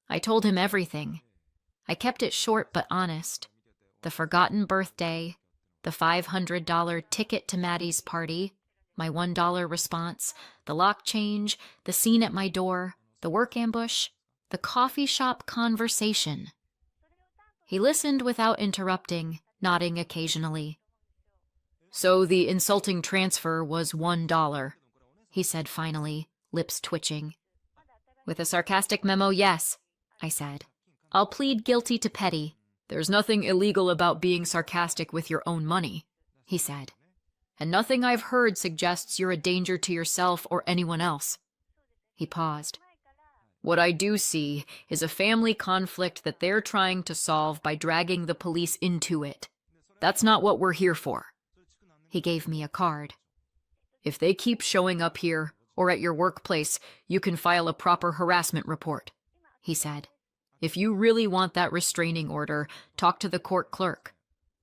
I told him everything. I kept it short but honest. The forgotten birthday, the $500 ticket to Maddie's party, my $1 response, the lock change, the scene at my door, the work ambush, the coffee shop conversation. He listened without interrupting, nodding occasionally. So the insulting transfer was $1, he said finally, lips twitching. With a sarcastic memo, yes, I said. I'll plead guilty to petty. There's nothing illegal about being sarcastic with your own money, he said. And nothing I've heard suggests you're a danger to yourself or anyone else. He paused. What I do see is a family conflict that they're trying to solve by dragging the police into it. That's not what we're here for. He gave me a card. If they keep showing up here or at your workplace, you can file a proper harassment report, he said. If you really want that restraining order, talk to the court clerk.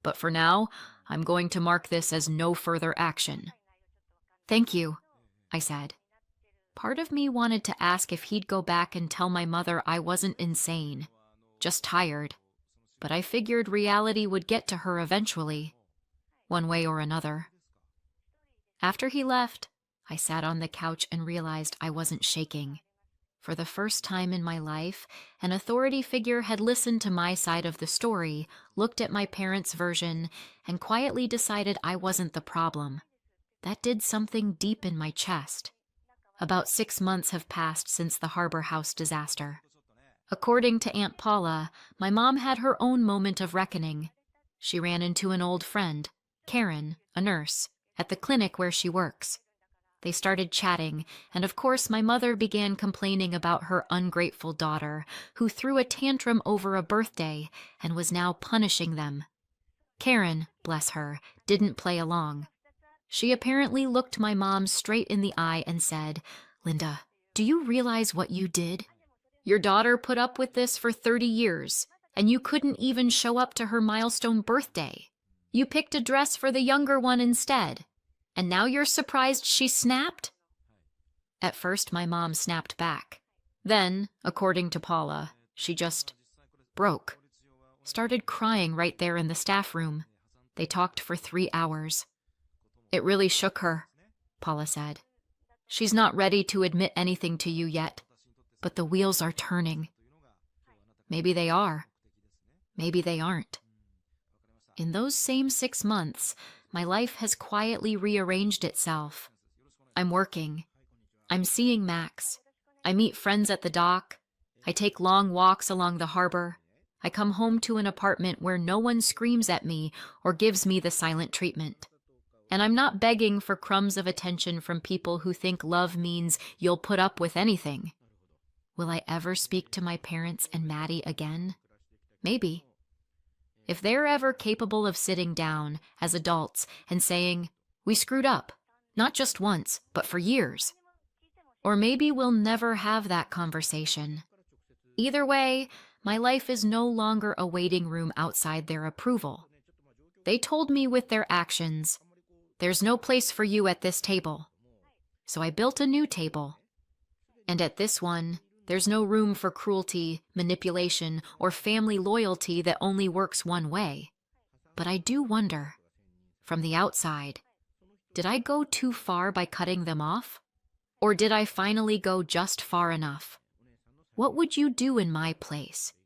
But for now, I'm going to mark this as no further action. Thank you, I said. Part of me wanted to ask if he'd go back and tell my mother I wasn't insane, just tired. But I figured reality would get to her eventually, one way or another. After he left, I sat on the couch and realized I wasn't shaking. For the first time in my life, an authority figure had listened to my side of the story, looked at my parents' version, and quietly decided I wasn't the problem. That did something deep in my chest. About 6 months have passed since the Harbor House disaster. According to Aunt Paula, my mom had her own moment of reckoning. She ran into an old friend, Karen, a nurse, at the clinic where she works. They started chatting, and of course my mother began complaining about her ungrateful daughter, who threw a tantrum over a birthday and was now punishing them. Karen, bless her, didn't play along. She apparently looked my mom straight in the eye and said, "Linda, do you realize what you did? Your daughter put up with this for 30 years, and you couldn't even show up to her milestone birthday. You picked a dress for the younger one instead. And now you're surprised she snapped?" At first, my mom snapped back. Then, according to Paula, she just broke. Started crying right there in the staff room. They talked for 3 hours. It really shook her, Paula said. She's not ready to admit anything to you yet, but the wheels are turning. Maybe they are. Maybe they aren't. In those same 6 months, my life has quietly rearranged itself. I'm working. I'm seeing Max. I meet friends at the dock. I take long walks along the harbor. I come home to an apartment where no one screams at me or gives me the silent treatment. And I'm not begging for crumbs of attention from people who think love means you'll put up with anything. Will I ever speak to my parents and Maddie again? Maybe. If they're ever capable of sitting down as adults and saying, "We screwed up, not just once, but for years." Or maybe we'll never have that conversation. Either way, my life is no longer a waiting room outside their approval. They told me with their actions, "There's no place for you at this table." So I built a new table. And at this one, there's no room for cruelty, manipulation, or family loyalty that only works one way. But I do wonder, from the outside, did I go too far by cutting them off? Or did I finally go just far enough? What would you do in my place?